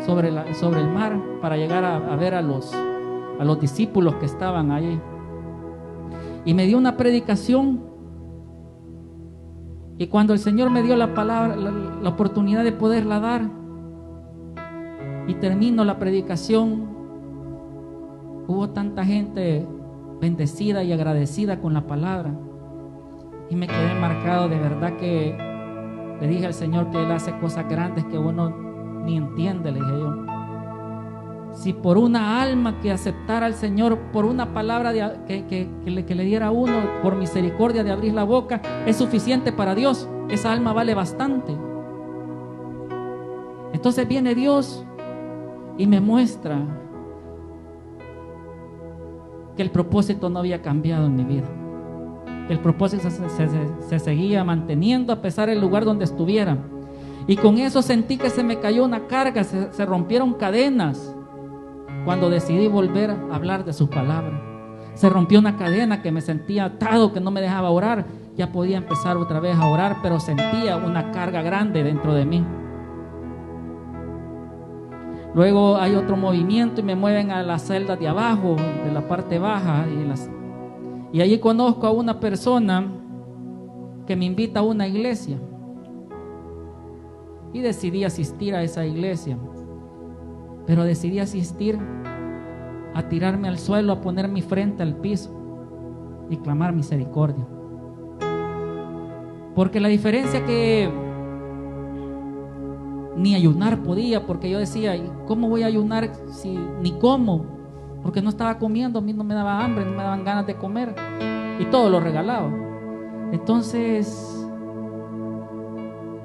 sobre el mar para llegar a ver a los a los discípulos que estaban allí. Y me dio una predicación. Y cuando el Señor me dio la palabra, la oportunidad de poderla dar, y termino la predicación, hubo tanta gente bendecida y agradecida con la palabra. Y me quedé marcado, de verdad que le dije al Señor que Él hace cosas grandes que uno ni entiende, le dije yo. Si por una alma que aceptara al Señor, por una palabra que le diera a uno, por misericordia de abrir la boca, es suficiente para Dios. Esa alma vale bastante. Entonces viene Dios y me muestra que el propósito no había cambiado en mi vida. El propósito se seguía manteniendo a pesar del lugar donde estuviera. Y con eso sentí que se me cayó una carga, se rompieron cadenas. Cuando decidí volver a hablar de sus palabras, se rompió una cadena que me sentía atado, que no me dejaba orar. Ya podía empezar otra vez a orar, pero sentía una carga grande dentro de mí. Luego hay otro movimiento y me mueven a las celdas de abajo, de la parte baja, y allí conozco a una persona que me invita a una iglesia. Y decidí asistir a esa iglesia. Pero decidí asistir a tirarme al suelo, a poner mi frente al piso y clamar misericordia. Porque la diferencia que ni ayunar podía, porque yo decía, ¿cómo voy a ayunar si ni como? Porque no estaba comiendo, a mí no me daba hambre, no me daban ganas de comer y todo lo regalaba. Entonces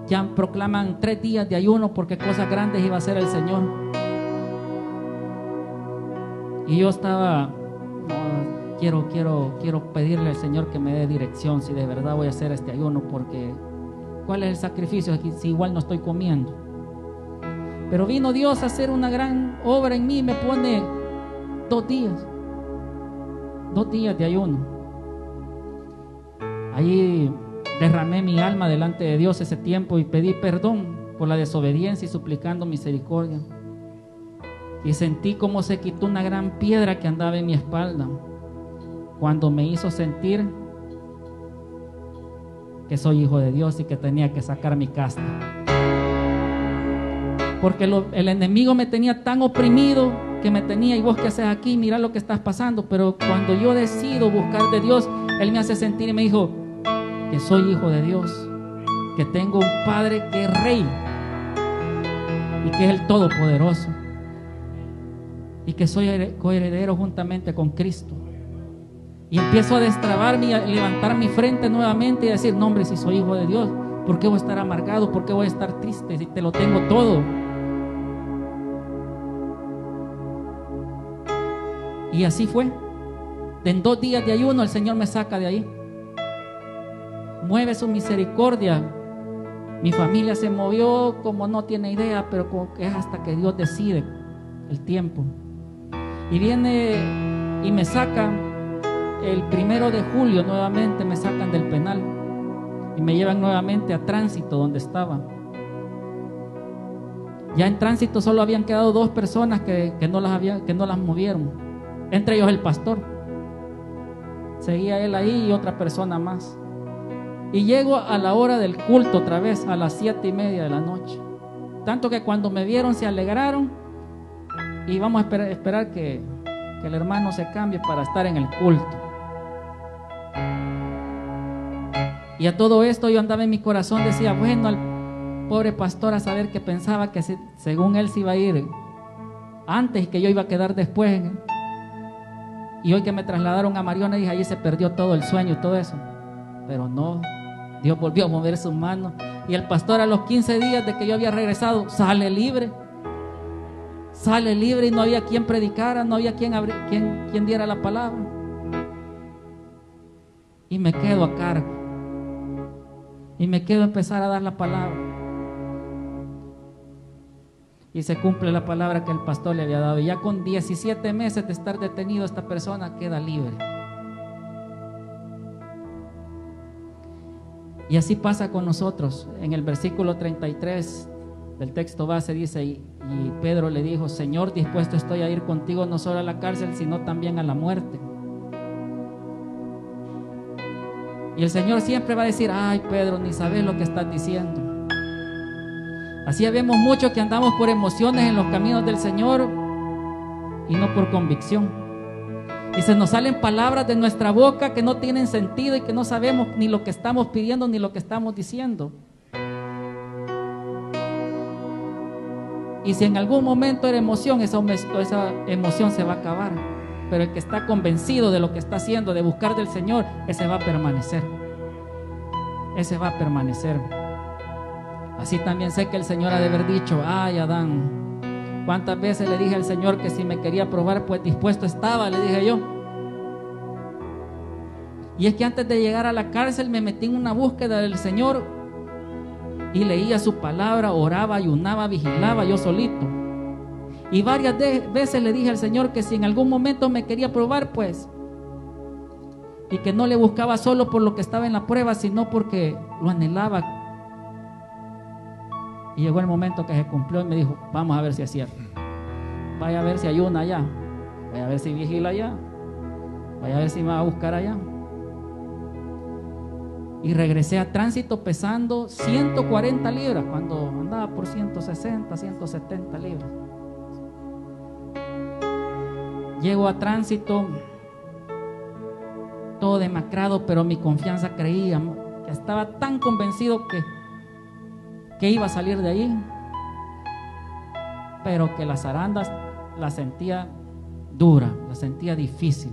ya proclaman 3 días de ayuno porque cosas grandes iba a hacer el Señor. Y yo estaba, no, quiero pedirle al Señor que me dé dirección si de verdad voy a hacer este ayuno, porque ¿cuál es el sacrificio si igual no estoy comiendo? Pero vino Dios a hacer una gran obra en mí y me pone 2 días de ayuno. Ahí derramé mi alma delante de Dios ese tiempo y pedí perdón por la desobediencia y suplicando misericordia. Y sentí como se quitó una gran piedra que andaba en mi espalda, cuando me hizo sentir que soy hijo de Dios y que tenía que sacar mi casta. Porque el enemigo me tenía tan oprimido que me tenía, ¿y vos qué haces aquí? Mira lo que estás pasando. Pero cuando yo decido buscar de Dios, Él me hace sentir y me dijo que soy hijo de Dios, que tengo un Padre que es Rey y que es el Todopoderoso, y que soy coheredero juntamente con Cristo. Y empiezo a destrabarme y a levantar mi frente nuevamente y a decir, no hombre, si soy hijo de Dios, ¿por qué voy a estar amargado? ¿Por qué voy a estar triste si te lo tengo todo? Y así fue. En 2 días de ayuno el Señor me saca de ahí, mueve su misericordia. Mi familia se movió como no tiene idea, pero como que es hasta que Dios decide el tiempo. Y viene y me sacan el 1 de julio, nuevamente me sacan del penal y me llevan nuevamente a tránsito donde estaba. Ya en tránsito solo habían quedado 2 personas que no las movieron, entre ellos el pastor. Seguía él ahí y otra persona más. Y llego a la hora del culto otra vez, a las 7:30 de la noche. Tanto que cuando me vieron se alegraron. Y vamos a esperar que el hermano se cambie para estar en el culto. Y a todo esto yo andaba en mi corazón, decía, bueno, al pobre pastor a saber que pensaba que según él se iba a ir antes y que yo iba a quedar después. Y hoy que me trasladaron a Mariona, dije, ahí se perdió todo el sueño y todo eso. Pero no, Dios volvió a mover sus manos. Y el pastor a los 15 días de que yo había regresado, sale libre y no había quien predicara, no había quien diera la palabra. Y me quedo a cargo y me quedo a empezar a dar la palabra, y se cumple la palabra que el pastor le había dado. Y ya con 17 meses de estar detenido, esta persona queda libre. Y así pasa con nosotros. En el versículo 33 del texto base dice, Y Pedro le dijo: Señor, dispuesto estoy a ir contigo no solo a la cárcel, sino también a la muerte. Y el Señor siempre va a decir: ay, Pedro, ni sabes lo que estás diciendo. Así vemos muchos que andamos por emociones en los caminos del Señor y no por convicción. Y se nos salen palabras de nuestra boca que no tienen sentido y que no sabemos ni lo que estamos pidiendo ni lo que estamos diciendo. Y si en algún momento era emoción, esa emoción se va a acabar. Pero el que está convencido de lo que está haciendo, de buscar del Señor, ese va a permanecer. Ese va a permanecer. Así también sé que el Señor ha de haber dicho: ay, Adán, ¿cuántas veces le dije al Señor que si me quería probar, pues dispuesto estaba? Le dije yo. Y es que antes de llegar a la cárcel me metí en una búsqueda del Señor y leía su palabra, oraba, ayunaba, vigilaba yo solito. Y varias veces le dije al Señor que si en algún momento me quería probar, pues, y que no le buscaba solo por lo que estaba en la prueba, sino porque lo anhelaba. Y llegó el momento que se cumplió y me dijo: vamos a ver si es cierto. Vaya a ver si ayuna allá, vaya a ver si vigila allá, vaya a ver si me va a buscar allá. Y regresé a tránsito pesando 140 libras cuando andaba por 160, 170 libras. Llego a tránsito todo demacrado, pero mi confianza creía, que estaba tan convencido que iba a salir de ahí, pero que las zarandas las sentía dura, las sentía difícil.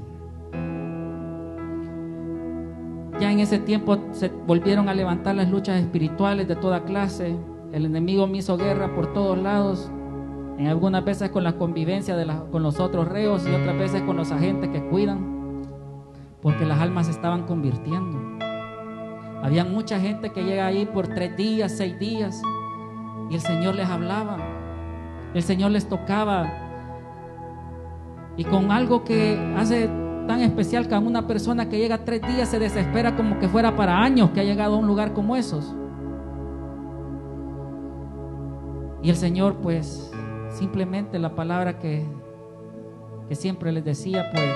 Ya en ese tiempo se volvieron a levantar las luchas espirituales de toda clase. El enemigo me hizo guerra por todos lados, en algunas veces con la convivencia con los otros reos y otras veces con los agentes que cuidan, porque las almas se estaban convirtiendo. Había mucha gente que llega ahí por 3 días, 6 días, y el Señor les hablaba, el Señor les tocaba, y con algo que hace tan especial que a una persona que llega 3 días se desespera como que fuera para años que ha llegado a un lugar como esos. Y el Señor, pues, simplemente la palabra que siempre les decía, pues,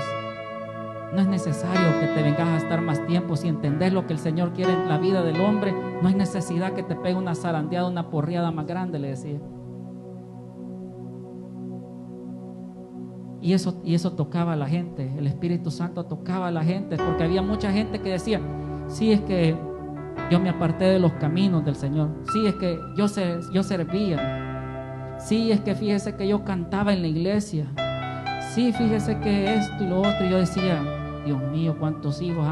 no es necesario que te vengas a estar más tiempo. Si entendés lo que el Señor quiere en la vida del hombre, no hay necesidad que te pegue una zarandeada, una porreada más grande, le decía. Y eso tocaba a la gente. El Espíritu Santo tocaba a la gente, porque había mucha gente que decía: sí, es que yo me aparté de los caminos del Señor. Sí, es que yo servía. Sí, es que fíjese que yo cantaba en la iglesia. Sí, fíjese que esto y lo otro. Y yo decía: Dios mío, cuántos hijos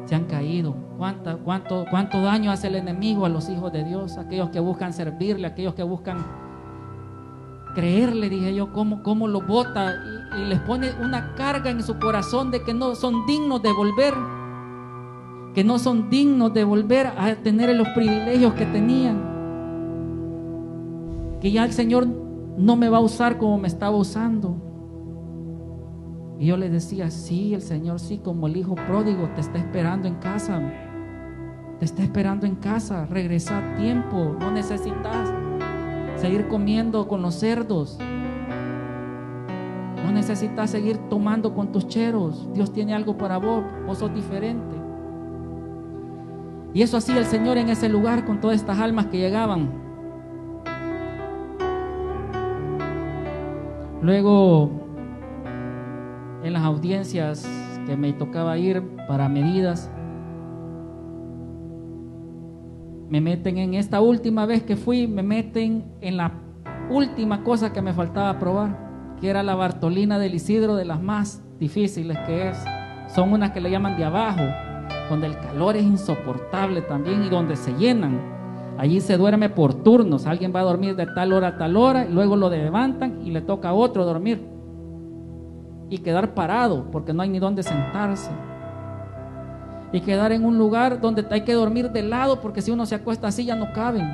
se han caído. Cuánto daño hace el enemigo a los hijos de Dios, aquellos que buscan servirle, aquellos que buscan creerle. Dije yo: cómo lo bota y les pone una carga en su corazón de que no son dignos de volver, que no son dignos de volver a tener los privilegios que tenían, que ya el Señor no me va a usar como me estaba usando. Y yo les decía: sí, el Señor, sí, como el hijo pródigo te está esperando en casa, te está esperando en casa. Regresa a tiempo, no necesitas seguir comiendo con los cerdos, no necesitas seguir tomando con tus cheros. Dios tiene algo para vos, vos sos diferente. Y eso hacía el Señor en ese lugar con todas estas almas que llegaban. Luego, en las audiencias que me tocaba ir para medidas, me meten en esta última vez que fui, me meten en la última cosa que me faltaba probar, que era la Bartolina del Isidro, de las más difíciles que es. Son unas que le llaman de abajo, donde el calor es insoportable también y donde se llenan. Allí se duerme por turnos, alguien va a dormir de tal hora a tal hora, y luego lo levantan y le toca a otro dormir y quedar parado porque no hay ni dónde sentarse, y quedar en un lugar donde hay que dormir de lado porque si uno se acuesta así ya no caben.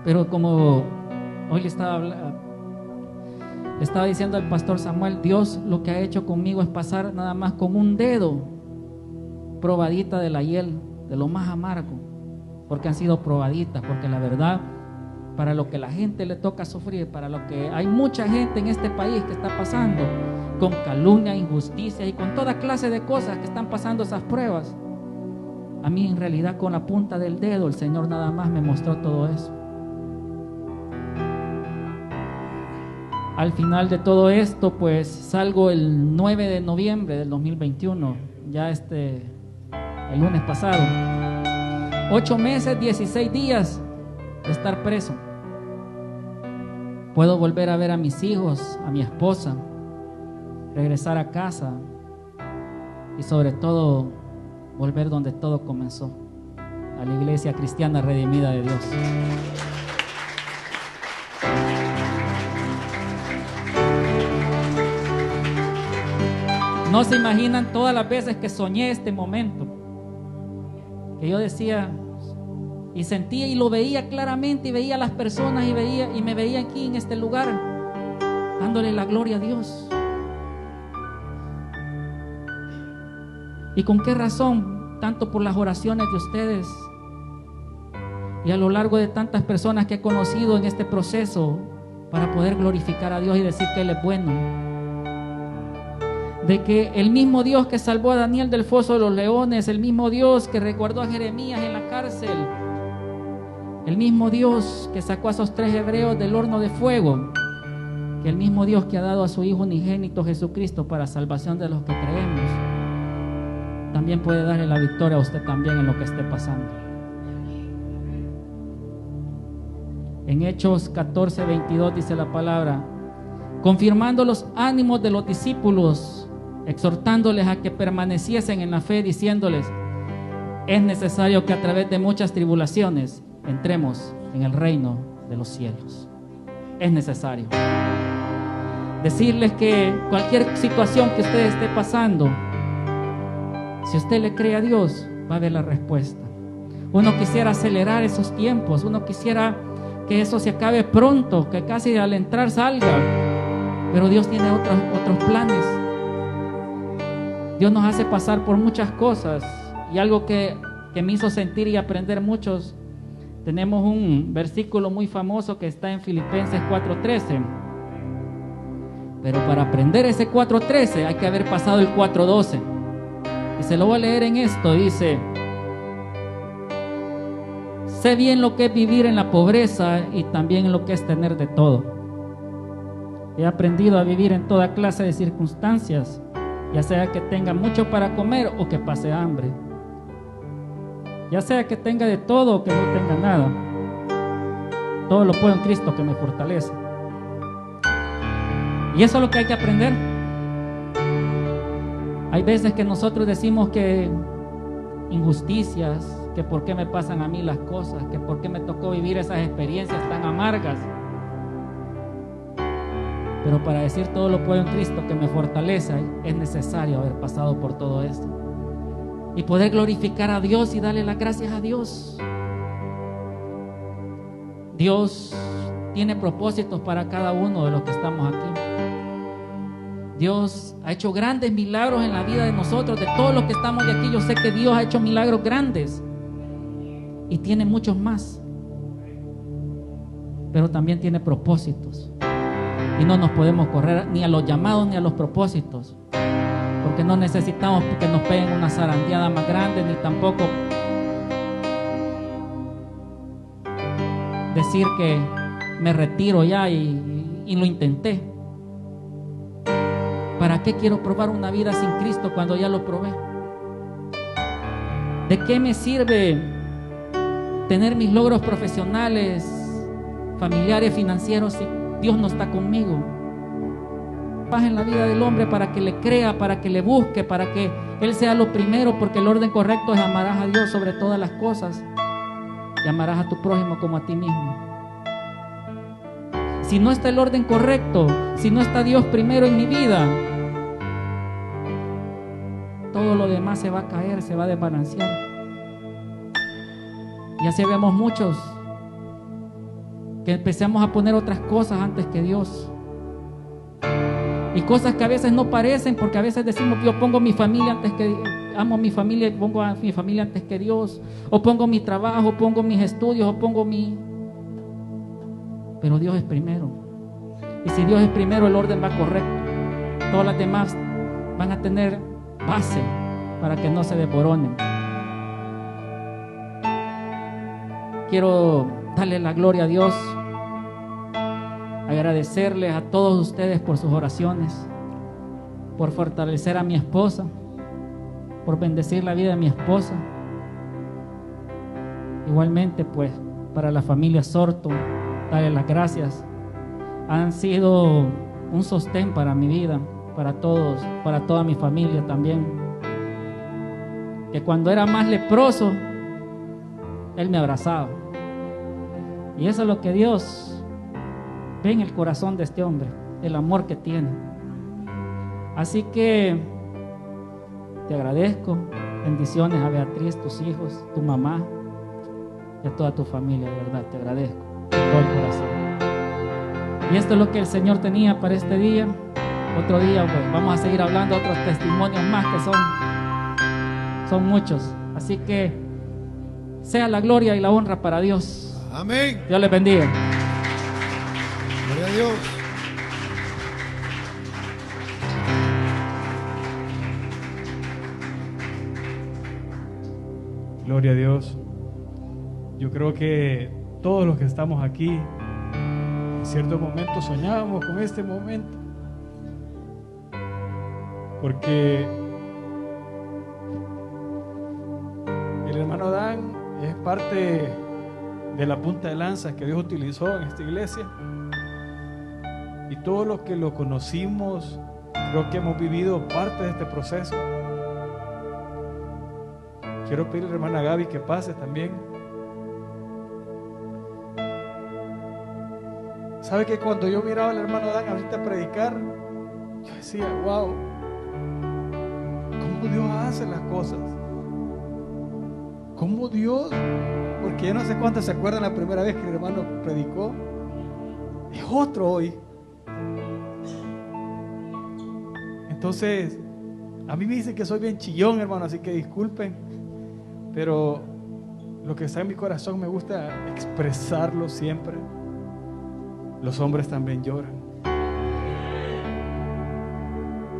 Pero como hoy le estaba diciendo al pastor Samuel, Dios lo que ha hecho conmigo es pasar nada más con un dedo probadita de la hiel de lo más amargo, porque han sido probaditas, porque la verdad, para lo que la gente le toca sufrir, para lo que hay mucha gente en este país que está pasando con calumnia, injusticia y con toda clase de cosas que están pasando esas pruebas. A mí en realidad con la punta del dedo el Señor nada más me mostró todo eso. Al final de todo esto, pues salgo el 9 de noviembre del 2021, ya el lunes pasado. 8 meses, 16 días de estar preso. Puedo volver a ver a mis hijos, a mi esposa, regresar a casa y sobre todo volver donde todo comenzó, a la iglesia cristiana redimida de Dios. No se imaginan todas las veces que soñé este momento, que yo decía y sentía y lo veía claramente, y veía a las personas y me veía aquí en este lugar dándole la gloria a Dios. ¿Y con qué razón? Tanto por las oraciones de ustedes y a lo largo de tantas personas que he conocido en este proceso para poder glorificar a Dios y decir que Él es bueno. De que el mismo Dios que salvó a Daniel del foso de los leones, el mismo Dios que resguardó a Jeremías en la cárcel, el mismo Dios que sacó a esos 3 hebreos del horno de fuego, que el mismo Dios que ha dado a su Hijo unigénito Jesucristo para salvación de los que creemos, también puede darle la victoria a usted también en lo que esté pasando. En Hechos 14:22 dice la palabra: confirmando los ánimos de los discípulos, exhortándoles a que permaneciesen en la fe, diciéndoles: es necesario que a través de muchas tribulaciones entremos en el reino de los cielos. Es necesario decirles que cualquier situación que usted esté pasando, si usted le cree a Dios, va a ver la respuesta. Uno quisiera acelerar esos tiempos, uno quisiera que eso se acabe pronto, que casi al entrar salga, pero Dios tiene otros planes. Dios nos hace pasar por muchas cosas, y algo que me hizo sentir y aprender muchos, tenemos un versículo muy famoso que está en Filipenses 4:13, pero para aprender ese 4:13 hay que haber pasado el 4:12, y se lo voy a leer en esto. Dice: sé bien lo que es vivir en la pobreza y también lo que es tener de todo. He aprendido a vivir en toda clase de circunstancias, ya sea que tenga mucho para comer o que pase hambre, ya sea que tenga de todo o que no tenga nada. Todo lo puedo en Cristo que me fortalece. Y eso es lo que hay que aprender. Hay veces que nosotros decimos que injusticias, que por qué me pasan a mí las cosas, que por qué me tocó vivir esas experiencias tan amargas. Pero para decir todo lo puedo en Cristo que me fortalece, es necesario haber pasado por todo esto y poder glorificar a Dios y darle las gracias a Dios. Dios tiene propósitos para cada uno de los que estamos aquí. Dios ha hecho grandes milagros en la vida de nosotros, de todos los que estamos de aquí. Yo sé que Dios ha hecho milagros grandes y tiene muchos más, pero también tiene propósitos. Y no nos podemos correr ni a los llamados ni a los propósitos, porque no necesitamos que nos peguen una zarandeada más grande, ni tampoco decir que me retiro ya y lo intenté. ¿Para qué quiero probar una vida sin Cristo cuando ya lo probé? ¿De qué me sirve tener mis logros profesionales, familiares, financieros si Dios no está conmigo? Paz en la vida del hombre para que le crea, para que le busque, para que Él sea lo primero, porque el orden correcto es: amarás a Dios sobre todas las cosas y amarás a tu prójimo como a ti mismo. Si no está el orden correcto, si no está Dios primero en mi vida, todo lo demás se va a caer, se va a desbalancear. Y así vemos muchos que empecemos a poner otras cosas antes que Dios, y cosas que a veces no parecen, porque a veces decimos que yo pongo mi familia antes que amo a mi familia y pongo a mi familia antes que Dios, o pongo mi trabajo, o pongo mis estudios, o pongo pero Dios es primero. Y si Dios es primero, el orden va correcto. Todas las demás van a tener base para que no se desboronen. Quiero darle la gloria a Dios, agradecerles a todos ustedes por sus oraciones, por fortalecer a mi esposa, por bendecir la vida de mi esposa. Igualmente, pues, para la familia Sorto, darle las gracias. Han sido un sostén para mi vida, para todos, para toda mi familia también. Que cuando era más leproso, Él me abrazaba. Y eso es lo que Dios ve en el corazón de este hombre, el amor que tiene. Así que te agradezco. Bendiciones a Beatriz, tus hijos, tu mamá y a toda tu familia, de verdad, te agradezco de todo el corazón. Y esto es lo que el Señor tenía para este día. Otro día, pues, vamos a seguir hablando de otros testimonios más que son muchos. Así que sea la gloria y la honra para Dios. Amén. Dios les bendiga. Gloria a Dios. Gloria a Dios. Yo creo que todos los que estamos aquí, en cierto momento soñábamos con este momento, porque el hermano Dan es parte de la punta de lanza que Dios utilizó en esta iglesia, y todos los que lo conocimos creo que hemos vivido parte de este proceso. Quiero pedirle a la hermana Gaby que pase también. ¿Sabe que cuando yo miraba al hermano Dan ahorita predicar, yo decía, wow, cómo Dios hace las cosas? ¿Cómo Dios? Porque yo no sé cuántos se acuerdan la primera vez que el hermano predicó. Es otro hoy. Entonces, a mí me dicen que soy bien chillón, hermano, así que disculpen. Pero lo que está en mi corazón me gusta expresarlo siempre. Los hombres también lloran.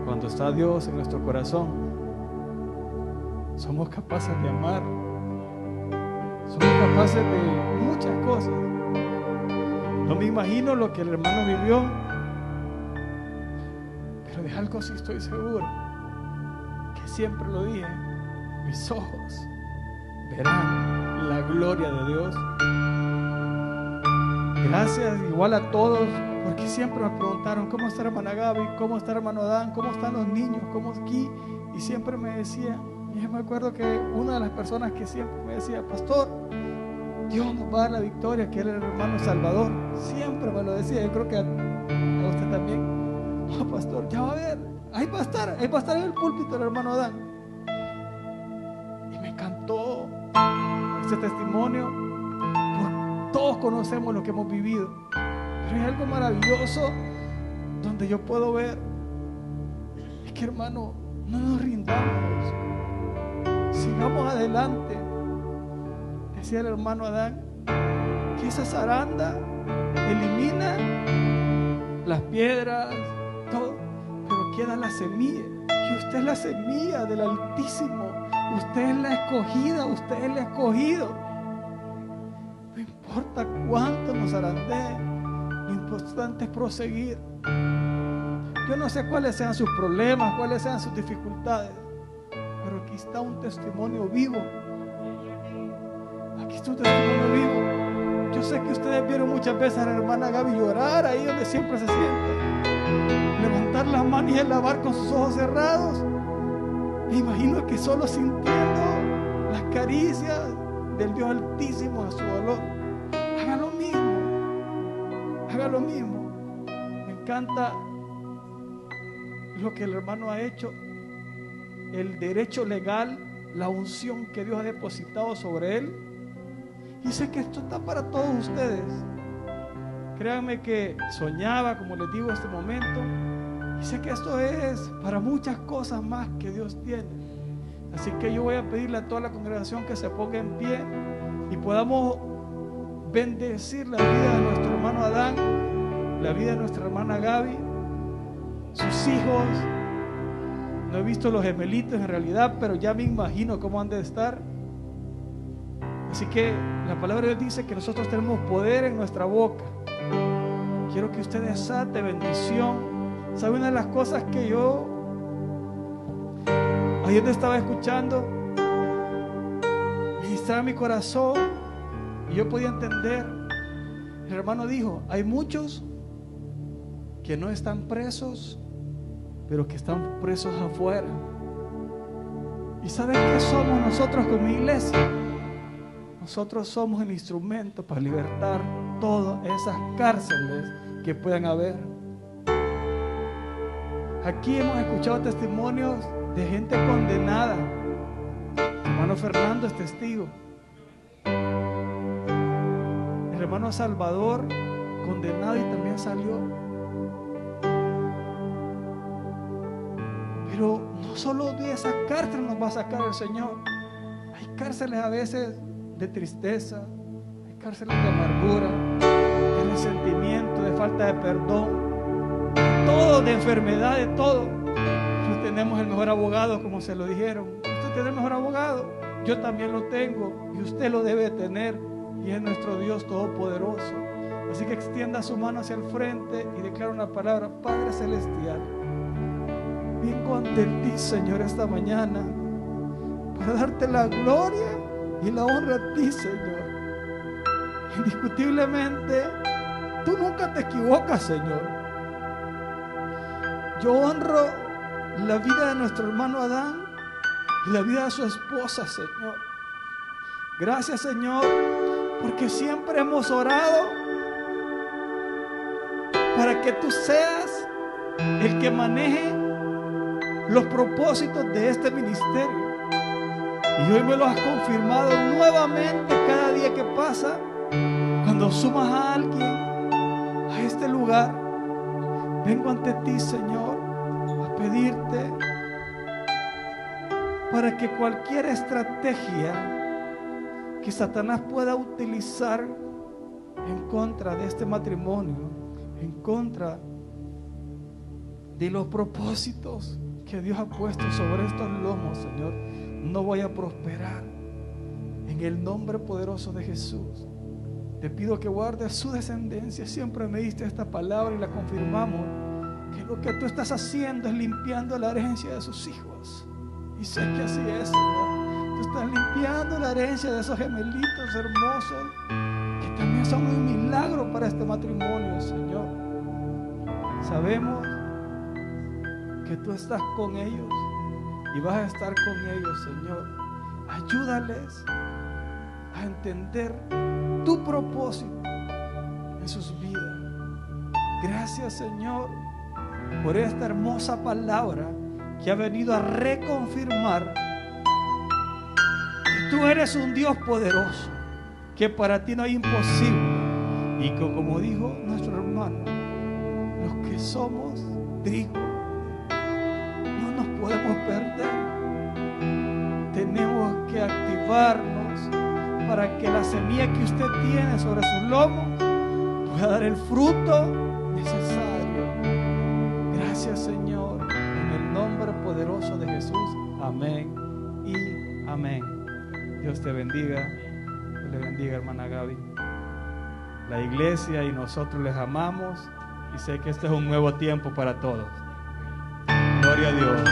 Cuando está Dios en nuestro corazón, somos capaces de amar. Somos capaces de muchas cosas. No me imagino lo que el hermano vivió, pero de algo sí estoy seguro, que siempre lo dije, mis ojos verán la gloria de Dios. Gracias igual a todos, porque siempre me preguntaron ¿cómo está hermana Gaby? ¿Cómo está hermano Dan? ¿Cómo están los niños? ¿Cómo aquí? Y siempre me decía, y yo me acuerdo que una de las personas que siempre me decía, pastor, Dios nos va a dar la victoria, que era el hermano Salvador. Siempre me lo decía, yo creo que a usted también. No, pastor, ya va a ver, ahí va a estar en el púlpito el hermano Dan. Y me encantó este testimonio, porque todos conocemos lo que hemos vivido, pero hay algo maravilloso donde yo puedo ver, es que hermano, no nos rindamos, sigamos adelante. Decía el hermano Adán que esa zaranda elimina las piedras, todo, pero queda la semilla, y usted es la semilla del Altísimo. Usted es la escogida, usted es el escogido. No importa cuánto nos zarandee, lo importante es proseguir. Yo no sé cuáles sean sus problemas, cuáles sean sus dificultades, pero aquí está un testimonio vivo. Aquí está un testimonio vivo. Yo sé que ustedes vieron muchas veces a la hermana Gaby llorar ahí donde siempre se sienta, levantar las manos y alabar con sus ojos cerrados. Me imagino que solo sintiendo las caricias del Dios Altísimo a su dolor. Haga lo mismo, haga lo mismo. Me encanta lo que el hermano ha hecho, el derecho legal, la unción que Dios ha depositado sobre él. Y sé que esto está para todos ustedes. Créanme que soñaba, como les digo, este momento. Y sé que esto es para muchas cosas más que Dios tiene. Así que yo voy a pedirle a toda la congregación que se ponga en pie y podamos bendecir la vida de nuestro hermano Adán, la vida de nuestra hermana Gaby, sus hijos. No he visto los gemelitos en realidad, pero ya me imagino cómo han de estar. Así que la palabra de Dios dice que nosotros tenemos poder en nuestra boca. Quiero que usted desate bendición. ¿Sabe una de las cosas que yo ayer estaba escuchando? Ministraba mi corazón y yo podía entender. El hermano dijo, hay muchos que no están presos, pero que están presos afuera. ¿Y saben qué somos nosotros como iglesia? Nosotros somos el instrumento para libertar todas esas cárceles que puedan haber. Aquí hemos escuchado testimonios de gente condenada. El hermano Fernando es testigo. El hermano Salvador, condenado y también salió. Pero no solo de esa cárcel nos va a sacar el Señor. Hay cárceles a veces de tristeza, hay cárceles de amargura, de resentimiento, de falta de perdón, de todo, de enfermedad, de todo. Nosotros tenemos el mejor abogado, como se lo dijeron. Usted tiene el mejor abogado, yo también lo tengo y usted lo debe tener, y es nuestro Dios Todopoderoso. Así que extienda su mano hacia el frente y declara una palabra. Padre Celestial, vengo ante ti, Señor, esta mañana para darte la gloria y la honra a ti, Señor. Indiscutiblemente, tú nunca te equivocas, Señor. Yo honro la vida de nuestro hermano Adán y la vida de su esposa, Señor. Gracias, Señor, porque siempre hemos orado para que tú seas el que maneje los propósitos de este ministerio. Y hoy me lo has confirmado nuevamente cada día que pasa. Cuando sumas a alguien a este lugar, vengo ante ti, Señor, a pedirte para que cualquier estrategia que Satanás pueda utilizar en contra de este matrimonio, en contra de los propósitos que Dios ha puesto sobre estos lomos, Señor, no voy a prosperar. En el nombre poderoso de Jesús, te pido que guardes su descendencia. Siempre me diste esta palabra y la confirmamos, que lo que tú estás haciendo es limpiando la herencia de sus hijos. Y sé que así es, Señor. Tú estás limpiando la herencia de esos gemelitos hermosos, que también son un milagro para este matrimonio, Señor. Sabemos que tú estás con ellos y vas a estar con ellos, Señor. Ayúdales a entender tu propósito en sus vidas. Gracias, Señor, por esta hermosa palabra que ha venido a reconfirmar que tú eres un Dios poderoso, que para ti no hay imposible, y que, como dijo nuestro hermano, los que somos trigo no nos podemos perder. Tenemos que activarnos para que la semilla que usted tiene sobre sus lomos pueda dar el fruto necesario. Gracias, Señor, en el nombre poderoso de Jesús. Amén y amén. Dios te bendiga. Dios le bendiga, hermana Gaby. La iglesia y nosotros les amamos, y sé que este es un nuevo tiempo para todos. Gloria a Dios.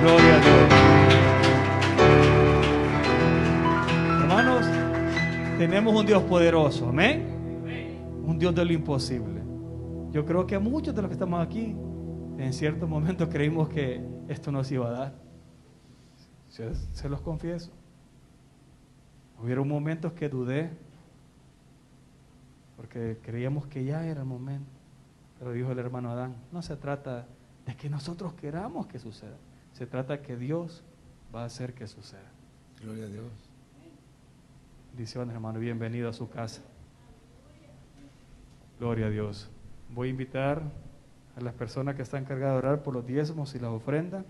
Gloria a Dios. Hermanos, tenemos un Dios poderoso, amén. Un Dios de lo imposible. Yo creo que a muchos de los que estamos aquí, en ciertos momentos creímos que esto nos iba a dar. Se los confieso. Hubieron momentos que dudé, porque creíamos que ya era el momento. Pero dijo el hermano Adán, no se trata de que nosotros queramos que suceda. Se trata que Dios va a hacer que suceda. Gloria a Dios. Bendiciones, hermano, bienvenido a su casa. Gloria a Dios. Voy a invitar a las personas que están encargadas de orar por los diezmos y las ofrendas.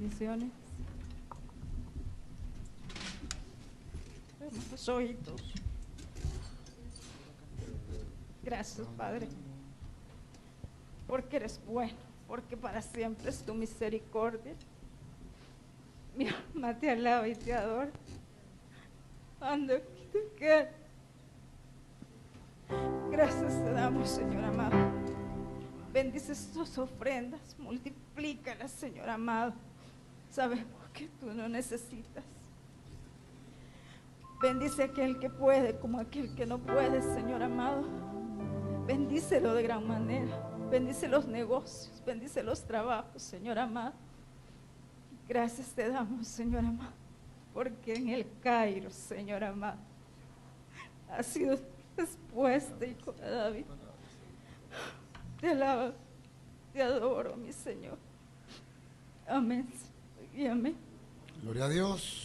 Bendiciones. Hermanos oídos. Gracias, Padre, porque eres bueno, porque para siempre es tu misericordia. Mi alma te alaba y te adora. Ando aquí te quiero. Gracias te damos, Señor amado. Bendice tus ofrendas, multiplícalas, Señor amado. Sabemos que tú no necesitas. Bendice a aquel que puede como aquel que no puede, Señor amado. Bendícelo de gran manera. Bendice los negocios, bendice los trabajos, Señor amado. Gracias te damos, Señor amado, porque en el Cairo, Señor amado, ha sido expuesta, hijo de David. Te alabo, te adoro, mi Señor. Amén y amén. Gloria a Dios.